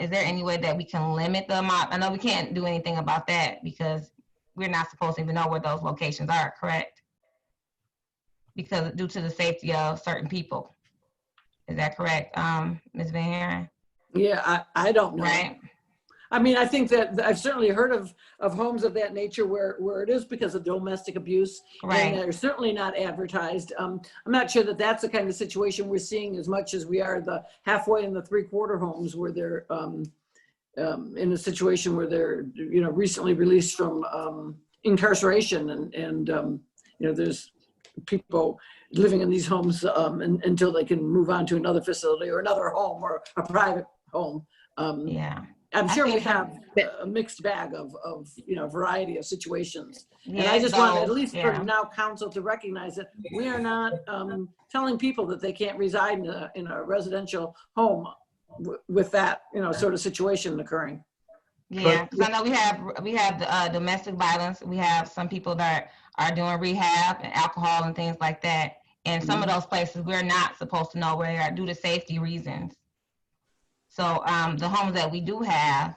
is there any way that we can limit the amount? I know we can't do anything about that because we're not supposed to even know where those locations are, correct? Because due to the safety of certain people. Is that correct, Ms. Van Haren? Yeah, I don't know. Right. I mean, I think that I've certainly heard of homes of that nature where it is because of domestic abuse, right, and they're certainly not advertised. I'm not sure that that's the kind of situation we're seeing as much as we are the halfway and the 3/4 homes where they're in a situation where they're recently released from incarceration, and there's people living in these homes until they can move on to another facility or another home or a private home. Yeah. I'm sure we have a mixed bag of variety of situations. Yeah, and I just want, at least yeah, for now, council to recognize that we are not telling people that they can't reside in a residential home with that, sort of situation occurring. Yeah, because I know we have the domestic violence. We have some people that are doing rehab and alcohol and things like that. And some of those places we're not supposed to know where they are due to safety reasons. So the homes that we do have,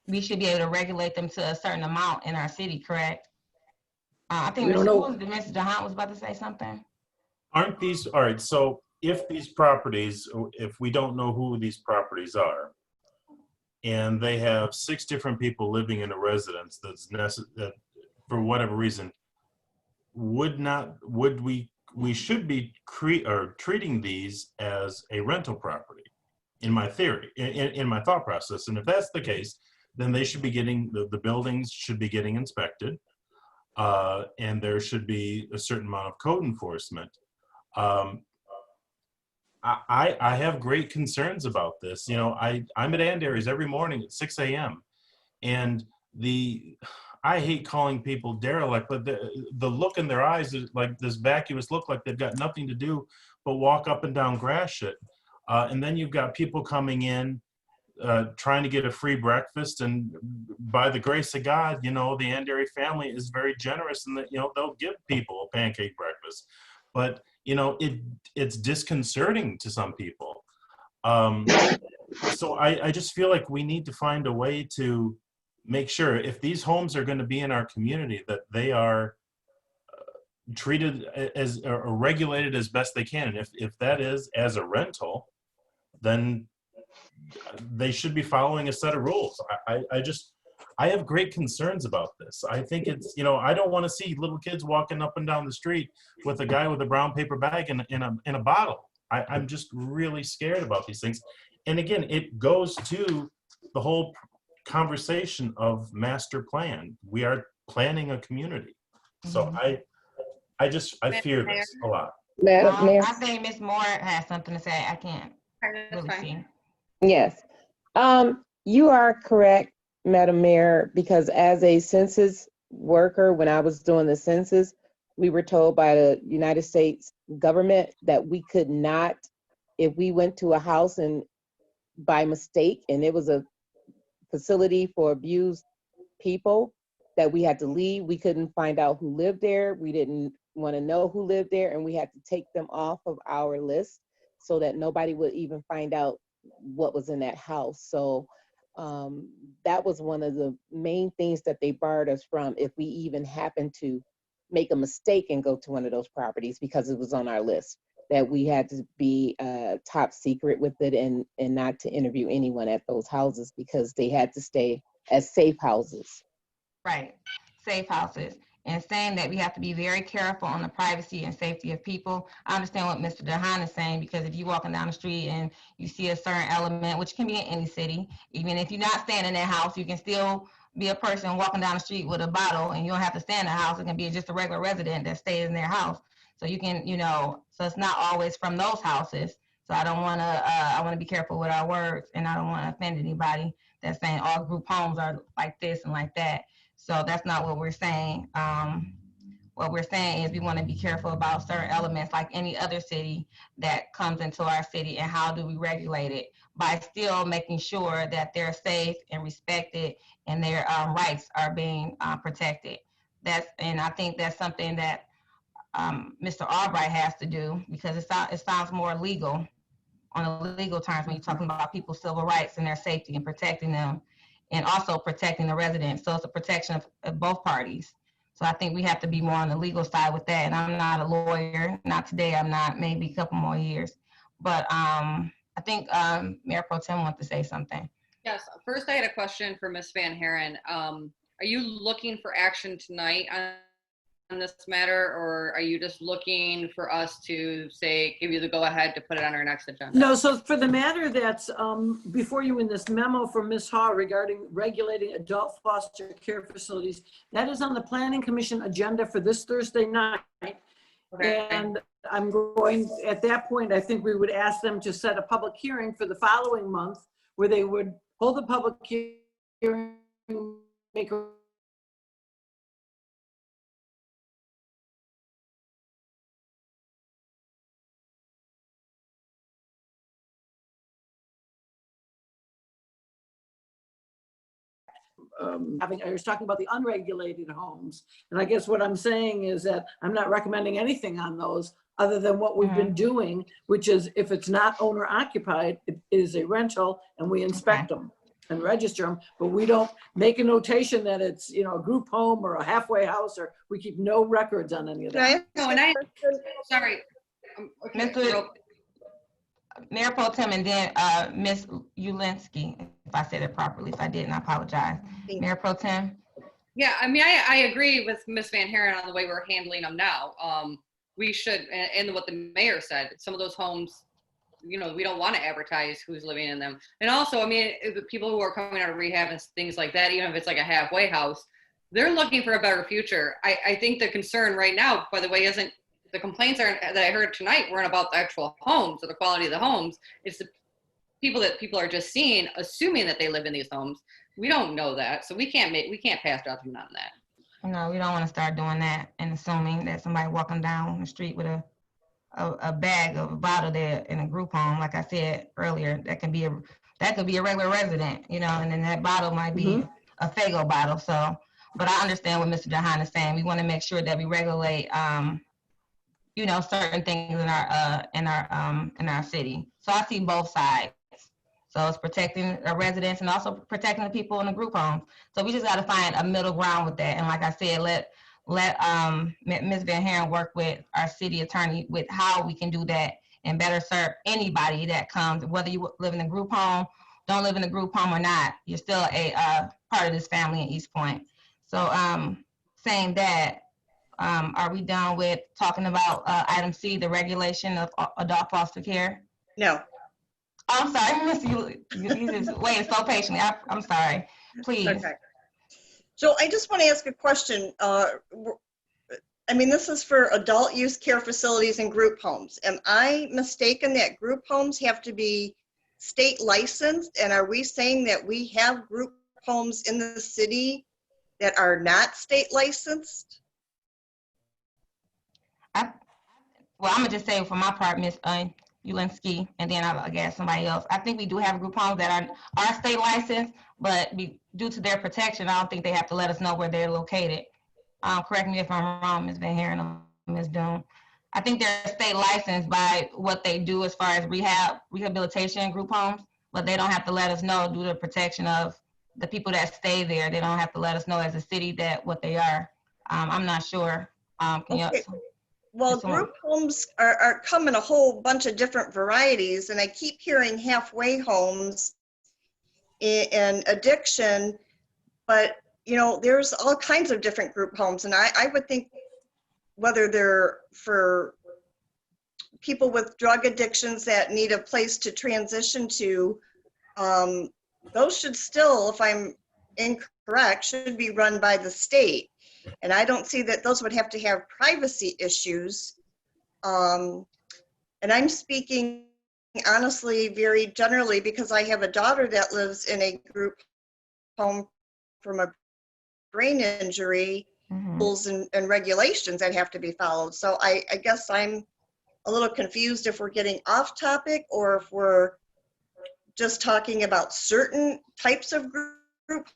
we should be able to regulate them to a certain amount in our city, correct? I think Mr. DeHaan was about to say something. Aren't these, all right, so if these properties, if we don't know who these properties are, and they have 6 different people living in a residence that for whatever reason, we should be treating these as a rental property, in my theory, in my thought process. And if that's the case, then they should be getting, the buildings should be getting inspected, and there should be a certain amount of code enforcement. I have great concerns about this. I'm at Andary's every morning at 6 a.m. and I hate calling people derelict, but the look in their eyes is like this vacuous look, like they've got nothing to do but walk up and down grass shit. And then you've got people coming in trying to get a free breakfast, and by the grace of God, the Andary family is very generous, and that they'll give people a pancake breakfast. But it's disconcerting to some people. So I just feel like we need to find a way to make sure if these homes are going to be in our community, that they are treated as or regulated as best they can. And if that is as a rental, then they should be following a set of rules. I have great concerns about this. I think it's, I don't want to see little kids walking up and down the street with a guy with a brown paper bag in a bottle. I'm just really scared about these things. And again, it goes to the whole conversation of master plan. We are planning a community. So I fear this a lot. I think Ms. Moore has something to say. I can't really see. Yes. You are correct, Madam Mayor, because as a census worker, when I was doing the census, we were told by the United States government that we could not, if we went to a house and by mistake, and it was a facility for abused people that we had to leave. We couldn't find out who lived there. We didn't want to know who lived there, and we had to take them off of our list so that nobody would even find out what was in that house. So that was one of the main things that they barred us from if we even happened to make a mistake and go to one of those properties, because it was on our list that we had to be top secret with it and not to interview anyone at those houses because they had to stay as safe houses. Right, safe houses. And saying that we have to be very careful on the privacy and safety of people. I understand what Mr. DeHaan is saying, because if you're walking down the street and you see a certain element, which can be in any city, even if you're not staying in that house, you can still be a person walking down the street with a bottle, and you don't have to stay in the house. It can be just a regular resident that stays in their house. So you can, so it's not always from those houses. So I don't want to, I want to be careful with our words, and I don't want to offend anybody that's saying all group homes are like this and like that. So that's not what we're saying. What we're saying is we want to be careful about certain elements like any other city that comes into our city, and how do we regulate it by still making sure that they're safe and respected and their rights are being protected. And I think that's something that Mr. Albright has to do, because it sounds more legal on the legal terms when you're talking about people's civil rights and their safety and protecting them, and also protecting the residents. So it's a protection of both parties. So I think we have to be more on the legal side with that. And I'm not a lawyer, not today, I'm not, maybe a couple more years. But I think Mayor Pro Tem wants to say something. Yes, first I had a question for Ms. Van Haren. Are you looking for action tonight on this matter, or are you just looking for us to say, give you the go ahead to put it on our next agenda? No, so for the matter that's before you in this memo from Ms. Haw regarding regulating adult foster care facilities, that is on the Planning Commission agenda for this Thursday night. Okay. And I'm going, at that point, I think we would ask them to set a public hearing for the following month, where they would hold the public hearing, make a I was talking about the unregulated homes. And I guess what I'm saying is that I'm not recommending anything on those other than what we've been doing, which is if it's not owner occupied, it is a rental, and we inspect them and register them, but we don't make a notation that it's, a group home or a halfway house, or we keep no records on any of that. No, and sorry. Mayor Pro Tem, and then Ms. Ulinsky, if I said it properly. If I didn't, I apologize. Mayor Pro Tem. Yeah, I mean, I agree with Ms. Van Haren on the way we're handling them now. We should, and what the mayor said, some of those homes, we don't want to advertise who's living in them. And also, I mean, the people who are coming out of rehab and things like that, even if it's like a halfway house, they're looking for a better future. I think the concern right now, by the way, isn't the complaints that I heard tonight weren't about the actual homes or the quality of the homes. It's the people that people are just seeing, assuming that they live in these homes. We don't know that, so we can't pass judgment on that. No, we don't want to start doing that and assuming that somebody walking down the street with a bag of a bottle there in a group home, like I said earlier, that could be a regular resident, and then that bottle might be a Fago bottle. So, but I understand what Mr. DeHaan is saying. We want to make sure that we regulate certain things in our city. So I see both sides. So it's protecting the residents and also protecting the people in the group homes. So we just got to find a middle ground with that. And like I said, let Ms. Van Haren work with our city attorney with how we can do that and better serve anybody that comes, whether you live in a group home, don't live in a group home or not, you're still a part of this family in Eastpointe. So saying that, are we done with talking about item C, the regulation of adult foster care? No. Oh, I'm sorry, Miss, you just waiting so patiently. I'm sorry, please. Okay. So I just want to ask a question. This is for adult use care facilities and group homes. Am I mistaken that group homes have to be state licensed? And are we saying that we have group homes in the city that are not state licensed? Well, I'm gonna just say for my part, Miss Ulinski, and then I guess somebody else. I think we do have group homes that are state licensed, but due to their protection, I don't think they have to let us know where they're located. Correct me if I'm wrong, Ms. Van Haren or Ms. Doom. I think they're state licensed by what they do as far as rehabilitation group homes, but they don't have to let us know due to the protection of the people that stay there. They don't have to let us know as a city that what they are. I'm not sure. Okay. Well, group homes come in a whole bunch of different varieties, and I keep hearing halfway homes and addiction, but you know, there's all kinds of different group homes, and I would think whether they're for people with drug addictions that need a place to transition to, those should still, if I'm incorrect, should be run by the state. And I don't see that those would have to have privacy issues. And I'm speaking honestly, very generally, because I have a daughter that lives in a group home from a brain injury, rules and regulations that have to be followed. So I guess I'm a little confused if we're getting off topic or if we're just talking about certain types of group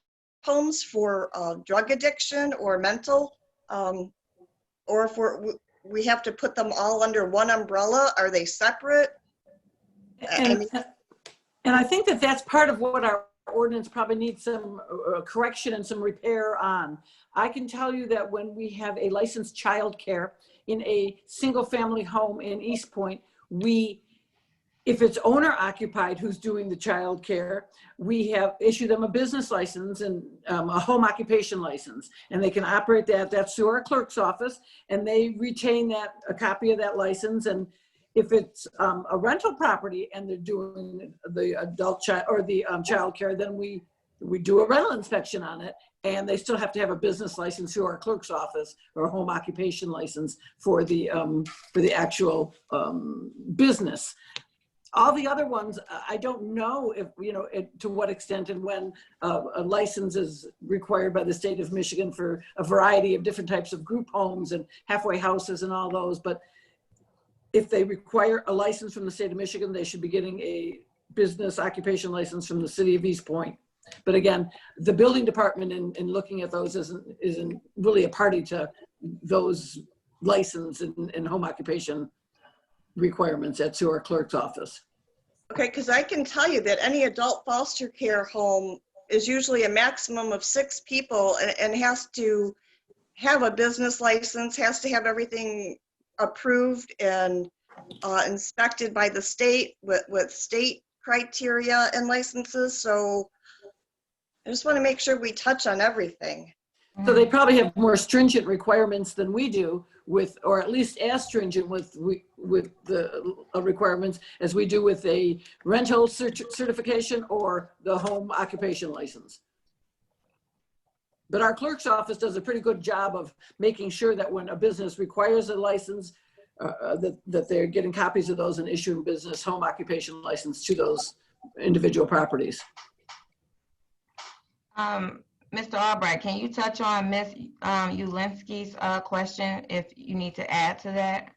homes for drug addiction or mental, or if we have to put them all under one umbrella. Are they separate? And I think that that's part of what our ordinance probably needs some correction and some repair on. I can tell you that when we have a licensed childcare in a single family home in Eastpointe, if it's owner occupied who's doing the childcare, we have issued them a business license and a home occupation license, and they can operate that. That's through our clerk's office, and they retain a copy of that license. And if it's a rental property and they're doing the adult child or the childcare, then we do a rental inspection on it, and they still have to have a business license through our clerk's office or a home occupation license for the actual business. All the other ones, I don't know if, to what extent and when a license is required by the state of Michigan for a variety of different types of group homes and halfway houses and all those. But if they require a license from the state of Michigan, they should be getting a business occupation license from the city of Eastpointe. But again, the building department in looking at those isn't really a party to those license and home occupation requirements. That's through our clerk's office. Okay, because I can tell you that any adult foster care home is usually a maximum of 6 people and has to have a business license, has to have everything approved and inspected by the state with state criteria and licenses. So I just want to make sure we touch on everything. So they probably have more stringent requirements than we do or at least as stringent with the requirements as we do with a rental certification or the home occupation license. But our clerk's office does a pretty good job of making sure that when a business requires a license, that they're getting copies of those and issuing business home occupation license to those individual properties. Mr. Albright, can you touch on Ms. Ulinski's question if you need to add to that?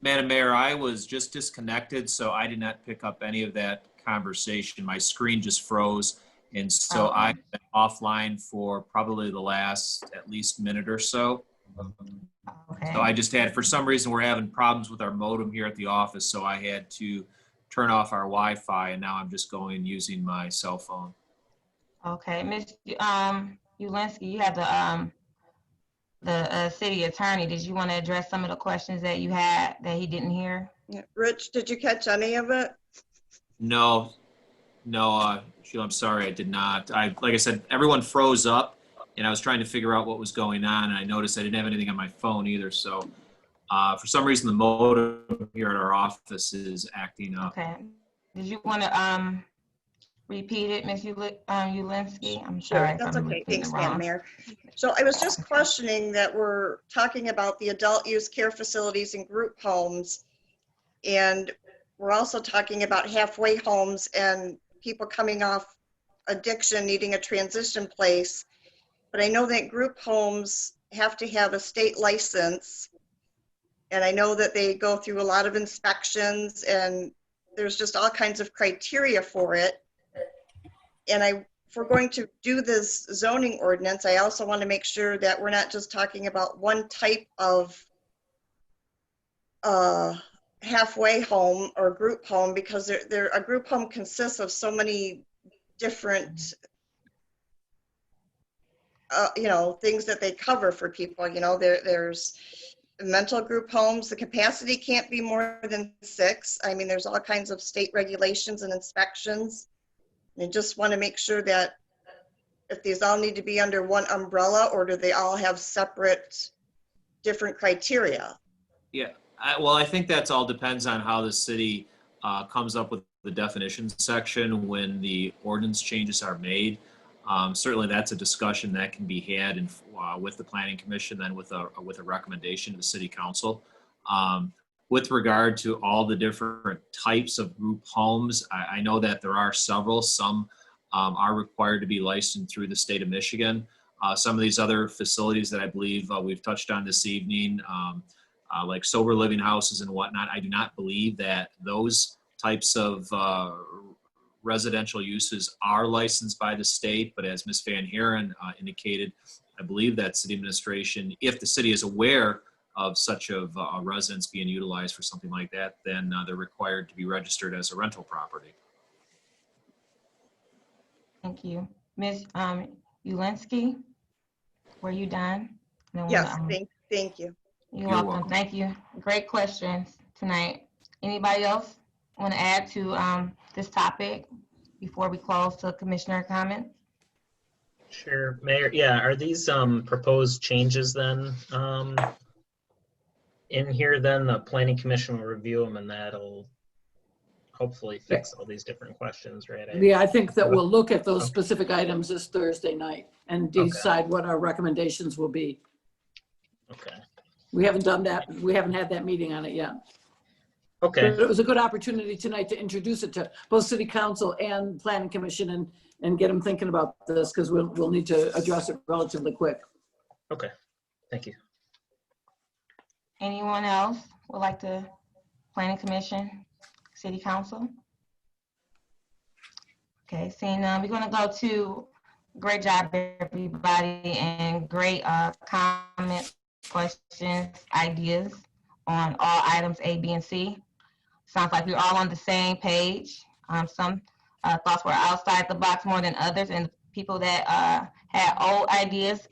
Madam Mayor, I was just disconnected, so I did not pick up any of that conversation. My screen just froze. And so I've been offline for probably the last at least minute or so. Okay. So I just had, for some reason, we're having problems with our modem here at the office. So I had to turn off our Wi-Fi, and now I'm just going using my cell phone. Okay, Ms. Ulinski, you have the city attorney. Did you want to address some of the questions that you had that he didn't hear? Yeah. Rich, did you catch any of it? No, Sheila, I'm sorry, I did not. Like I said, everyone froze up, and I was trying to figure out what was going on, and I noticed I didn't have anything on my phone either. So for some reason, the modem here at our office is acting up. Okay. Did you want to repeat it, Ms. Ulinski? I'm sorry. Sure, that's okay. Thanks, Madam Mayor. So I was just questioning that we're talking about the adult use care facilities and group homes, and we're also talking about halfway homes and people coming off addiction needing a transition place. But I know that group homes have to have a state license, And I know that they go through a lot of inspections and there's just all kinds of criteria for it. And if we're going to do this zoning ordinance, I also want to make sure that we're not just talking about one type of halfway home or group home, because a group home consists of so many different things that they cover for people. There's mental group homes. The capacity can't be more than 6. I mean, there's all kinds of state regulations and inspections. And I just want to make sure that if these all need to be under one umbrella, or do they all have separate, different criteria? Yeah, well, I think that's all depends on how the city comes up with the definition section when the ordinance changes are made. Certainly, that's a discussion that can be had with the Planning Commission, then with a recommendation to the City Council. With regard to all the different types of group homes, I know that there are several. Some are required to be licensed through the state of Michigan. Some of these other facilities that I believe we've touched on this evening, like sober living houses and whatnot, I do not believe that those types of residential uses are licensed by the state, but as Ms. Van Haren indicated, I believe that city administration, if the city is aware of such a residence being utilized for something like that, then they're required to be registered as a rental property. Thank you. Ms. Ulinsky, were you done? Yes, thank you. You're welcome. Thank you. Great questions tonight. Anybody else want to add to this topic before we close to commissioner comments? Sure, Mayor. Yeah, are these proposed changes then in here? Then the Planning Commission will review them, and that'll hopefully fix all these different questions, right? Yeah, I think that we'll look at those specific items this Thursday night and decide what our recommendations will be. Okay. We haven't done that. We haven't had that meeting on it yet. Okay. But it was a good opportunity tonight to introduce it to both City Council and Planning Commission and get them thinking about this, because we'll need to address it relatively quick. Okay. Thank you. Anyone else would like to? Planning Commission, City Council? Okay, seeing none, we're gonna go to, great job, everybody, and great comments, questions, ideas on all items A, B, and C. Sounds like we're all on the same page. Some thoughts were outside the box more than others, and people that had old ideas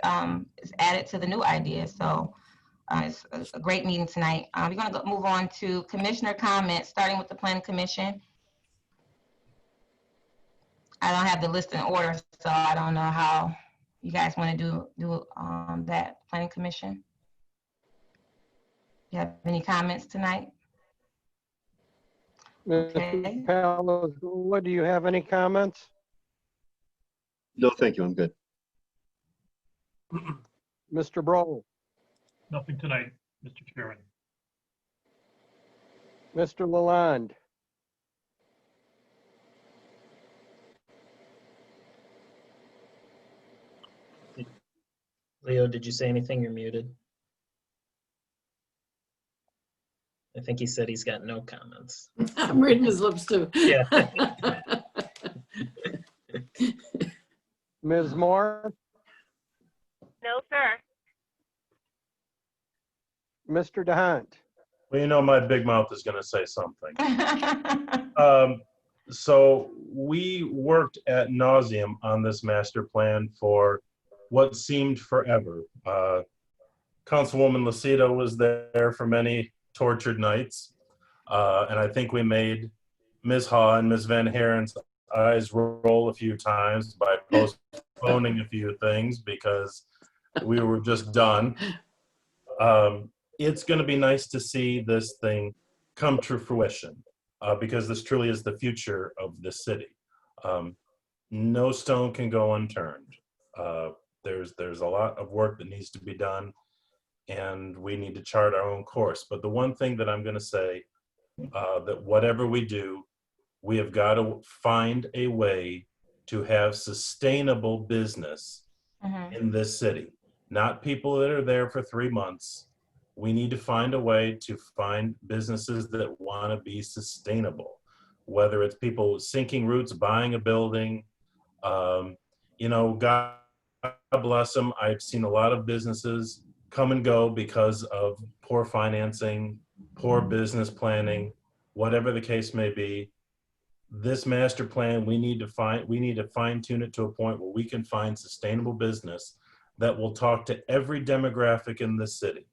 is added to the new ideas. So it's a great meeting tonight. We're going to move on to commissioner comments, starting with the Planning Commission. I don't have the list in order, so I don't know how you guys want to do that. Planning Commission, you have any comments tonight? Mr. Palazzo, do you have any comments? No, thank you. I'm good. Mr. Broll? Nothing tonight, Mr. Chairman. Mr. Lalonde? Leo, did you say anything? You're muted. I think he said he's got no comments. I'm reading his lips too. Yeah. Ms. Moore? No, sir. Mr. DeHunt? Well, you know, my big mouth is going to say something. So we worked ad nauseum on this master plan for what seemed forever. Councilwoman Lucido was there for many tortured nights. And I think we made Ms. Haw and Ms. Van Haren's eyes roll a few times by postponing a few things because we were just done. It's going to be nice to see this thing come to fruition because this truly is the future of the city. No stone can go unturned. There's a lot of work that needs to be done, and we need to chart our own course. But the one thing that I'm going to say, that whatever we do, we have got to find a way to have sustainable business in this city. Not people that are there for 3 months, We need to find a way to find businesses that want to be sustainable, whether it's people sinking roots, buying a building. You know, God bless them. I've seen a lot of businesses come and go because of poor financing, poor business planning, whatever the case may be. This master plan, we need to fine tune it to a point where we can find sustainable business that will talk to every demographic in the city.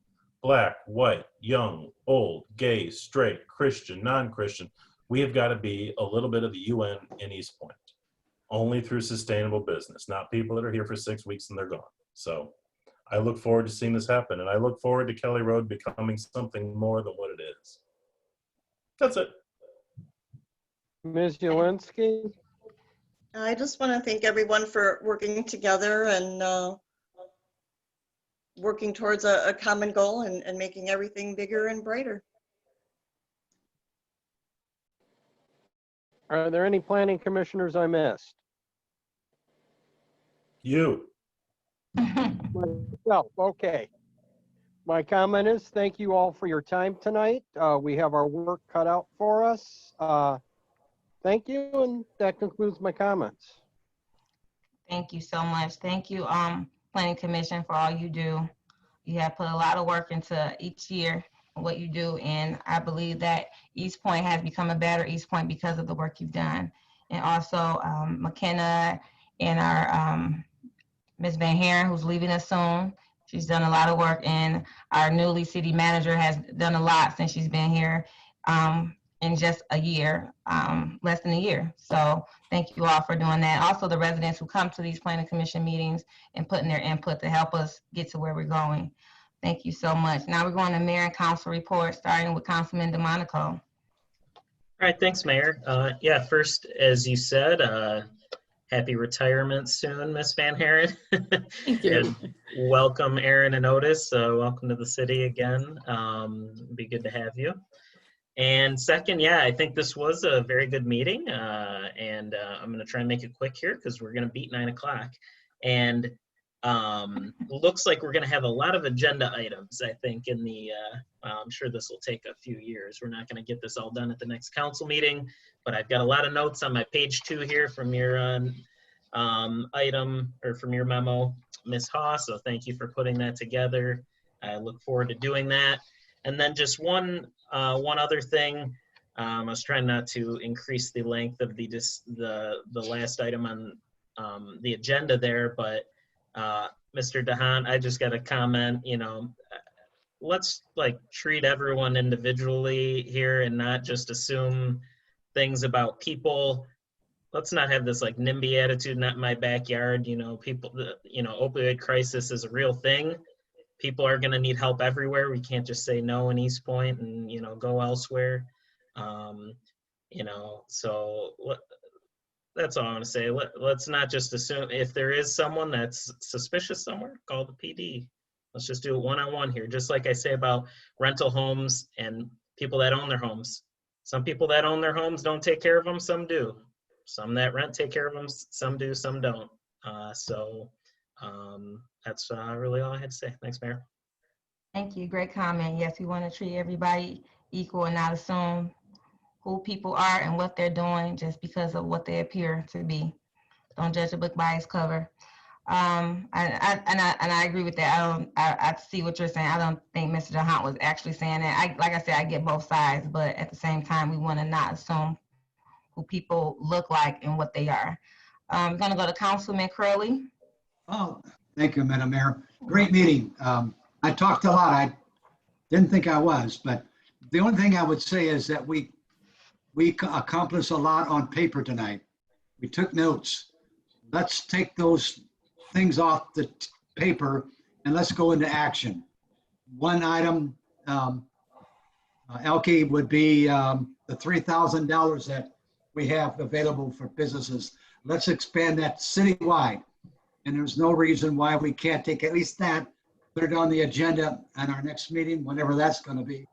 Black, white, young, old, gay, straight, Christian, non-Christian. We have got to be a little bit of the UN in Eastpointe, only through sustainable business, not people that are here for 6 weeks and they're gone. So I look forward to seeing this happen, and I look forward to Kelly Road becoming something more than what it is. That's it. Ms. Jelinski? I just want to thank everyone for working together and working towards a common goal and making everything bigger and brighter. Are there any planning commissioners I missed? You. Myself, okay. My comment is thank you all for your time tonight. We have our work cut out for us. Thank you, and that concludes my comments. Thank you so much. Thank you, Planning Commission, for all you do. You have put a lot of work into each year, what you do, and I believe that Eastpointe has become a better Eastpointe because of the work you've done. And also McKenna and our Ms. Van Haren, who's leaving us soon. She's done a lot of work, and our newly city manager has done a lot since she's been here in just a year, less than a year. So thank you all for doing that. Also the residents who come to these Planning Commission meetings and putting their input to help us get to where we're going. Thank you so much. Now we're going to Mayor and Council report, starting with Councilman Monaco. All right, thanks, Mayor. Yeah, first, as you said, happy retirement soon, Miss Van Haren. Thank you. Welcome, Aaron and Otis. Welcome to the city again. Be good to have you. And second, yeah, I think this was a very good meeting. And I'm going to try and make it quick here because we're going to beat 9 o'clock. And looks like we're going to have a lot of agenda items, I think, in the, I'm sure this will take a few years. We're not going to get this all done at the next council meeting, but I've got a lot of notes on my page 2 here from your item, or from your memo, Ms. Haas, so thank you for putting that together. I look forward to doing that. And then just one other thing, I was trying not to increase the length of the last item on the agenda there, but Mr. DeHaan, I just got a comment, you know, let's like treat everyone individually here and not just assume things about people. Let's not have this like NIMBY attitude, not my backyard. You know, people, you know, opioid crisis is a real thing. People are going to need help everywhere. We can't just say no in Eastpointe and, you know, go elsewhere. You know, so that's all I want to say. Let's not just assume if there is someone that's suspicious somewhere, call the PD. Let's just do it one-on-one here. Just like I say about rental homes and people that own their homes. Some people that own their homes don't take care of them, some do. Some that rent take care of them, some do, some don't. That's really all I had to say. Thanks, Mayor. Thank you, great comment. Yes, we want to treat everybody equal and not assume who people are and what they're doing just because of what they appear to be. Don't judge a book by its cover. And I agree with that. I see what you're saying. I don't think Mr. DeHaan was actually saying that. Like I said, I get both sides, but at the same time, we want to not assume who people look like and what they are. We're going to go to Councilman Curley. Oh, thank you, Madam Mayor. Great meeting. I talked a lot. I didn't think I was, but the only thing I would say is that we accomplished a lot on paper tonight. We took notes. Let's take those things off the paper and let's go into action. One item, Elke, would be the $3,000 that we have available for businesses. Let's expand that citywide. And there's no reason why we can't take at least that, put it on the agenda at our next meeting, whenever that's going to be.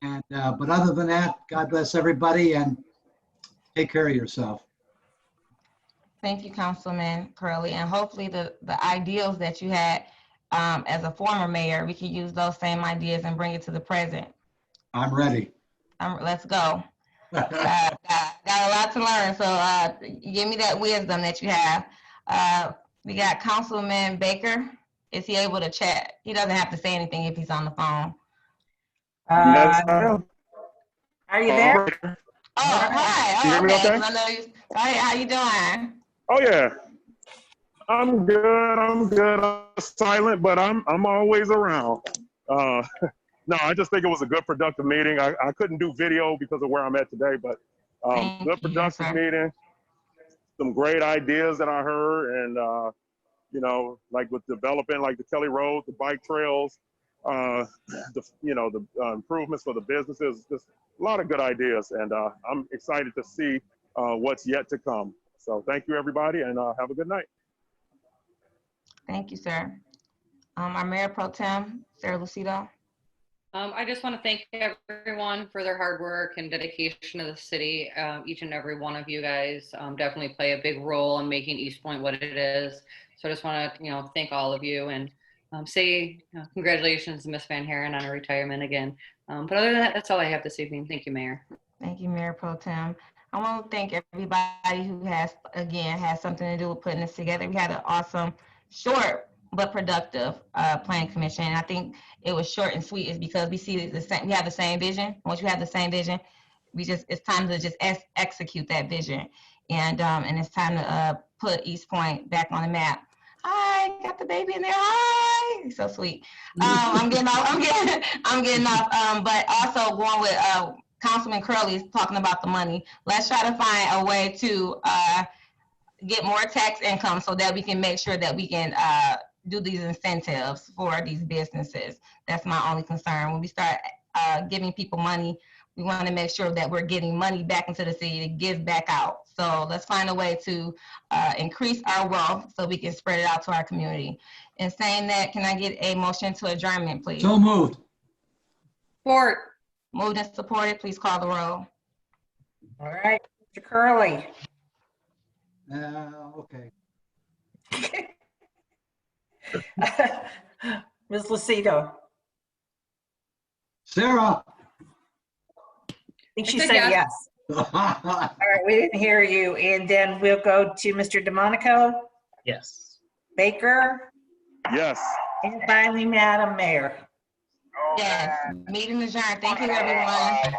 And but other than that, God bless everybody and take care of yourself. Thank you, Councilman Curley. And hopefully the ideals that you had as a former mayor, we can use those same ideas and bring it to the present. I'm ready. Let's go. Got a lot to learn, so give me that wisdom that you have. We got Councilman Baker. Is he able to chat? He doesn't have to say anything if he's on the phone. Yes, I am. Are you there? Oh, hi. Can you hear me okay? 'Cause I know hi, how you doing? Oh yeah, I'm good. I'm good. I'm silent, but I'm always around. No, I just think it was a good, productive meeting. I couldn't do video because of where I'm at today, but good, productive meeting. Some great ideas that I heard, and you know, like with developing like the Kelly Road, the bike trails, the improvements for the businesses. Just a lot of good ideas, and I'm excited to see what's yet to come. So thank you, everybody, and have a good night. Thank you, sir. Our Mayor Pro Tem, Sarah Lucido. I just want to thank everyone for their hard work and dedication to the city. Each and every one of you guys definitely play a big role in making Eastpointe what it is. So I just want to, thank all of you and say congratulations to Miss Van Haren on her retirement again. But other than that, that's all I have this evening. Thank you, Mayor. Thank you, Mayor Pro Tem. I want to thank everybody who has something to do with putting this together. We had an awesome, short but productive planning commission. And I think it was short and sweet is because we see the same. We have the same vision. Once you have the same vision, it's time to just execute that vision. And it's time to put Eastpointe back on the map. Hi, got the baby in there. Hi, he's so sweet. I'm getting off. But also going with Councilman Curley's talking about the money. Let's try to find a way to get more tax income so that we can make sure that we can do these incentives for these businesses. That's my only concern. When we start giving people money, we want to make sure that we're getting money back into the city to give back out. So let's find a way to increase our wealth so we can spread it out to our community. And saying that, can I get a motion to adjournment, please? So moved. Support. Moved and supported. Please call the roll. All right, Mr. Curley. Okay. Ms. Lucido. Sarah. I think she said yes. All right, we didn't hear you. And then we'll go to Mr. DeMonico. Yes. Baker. Yes. And finally, Madam Mayor. Yes. Meeting adjourned. Thank you, everyone.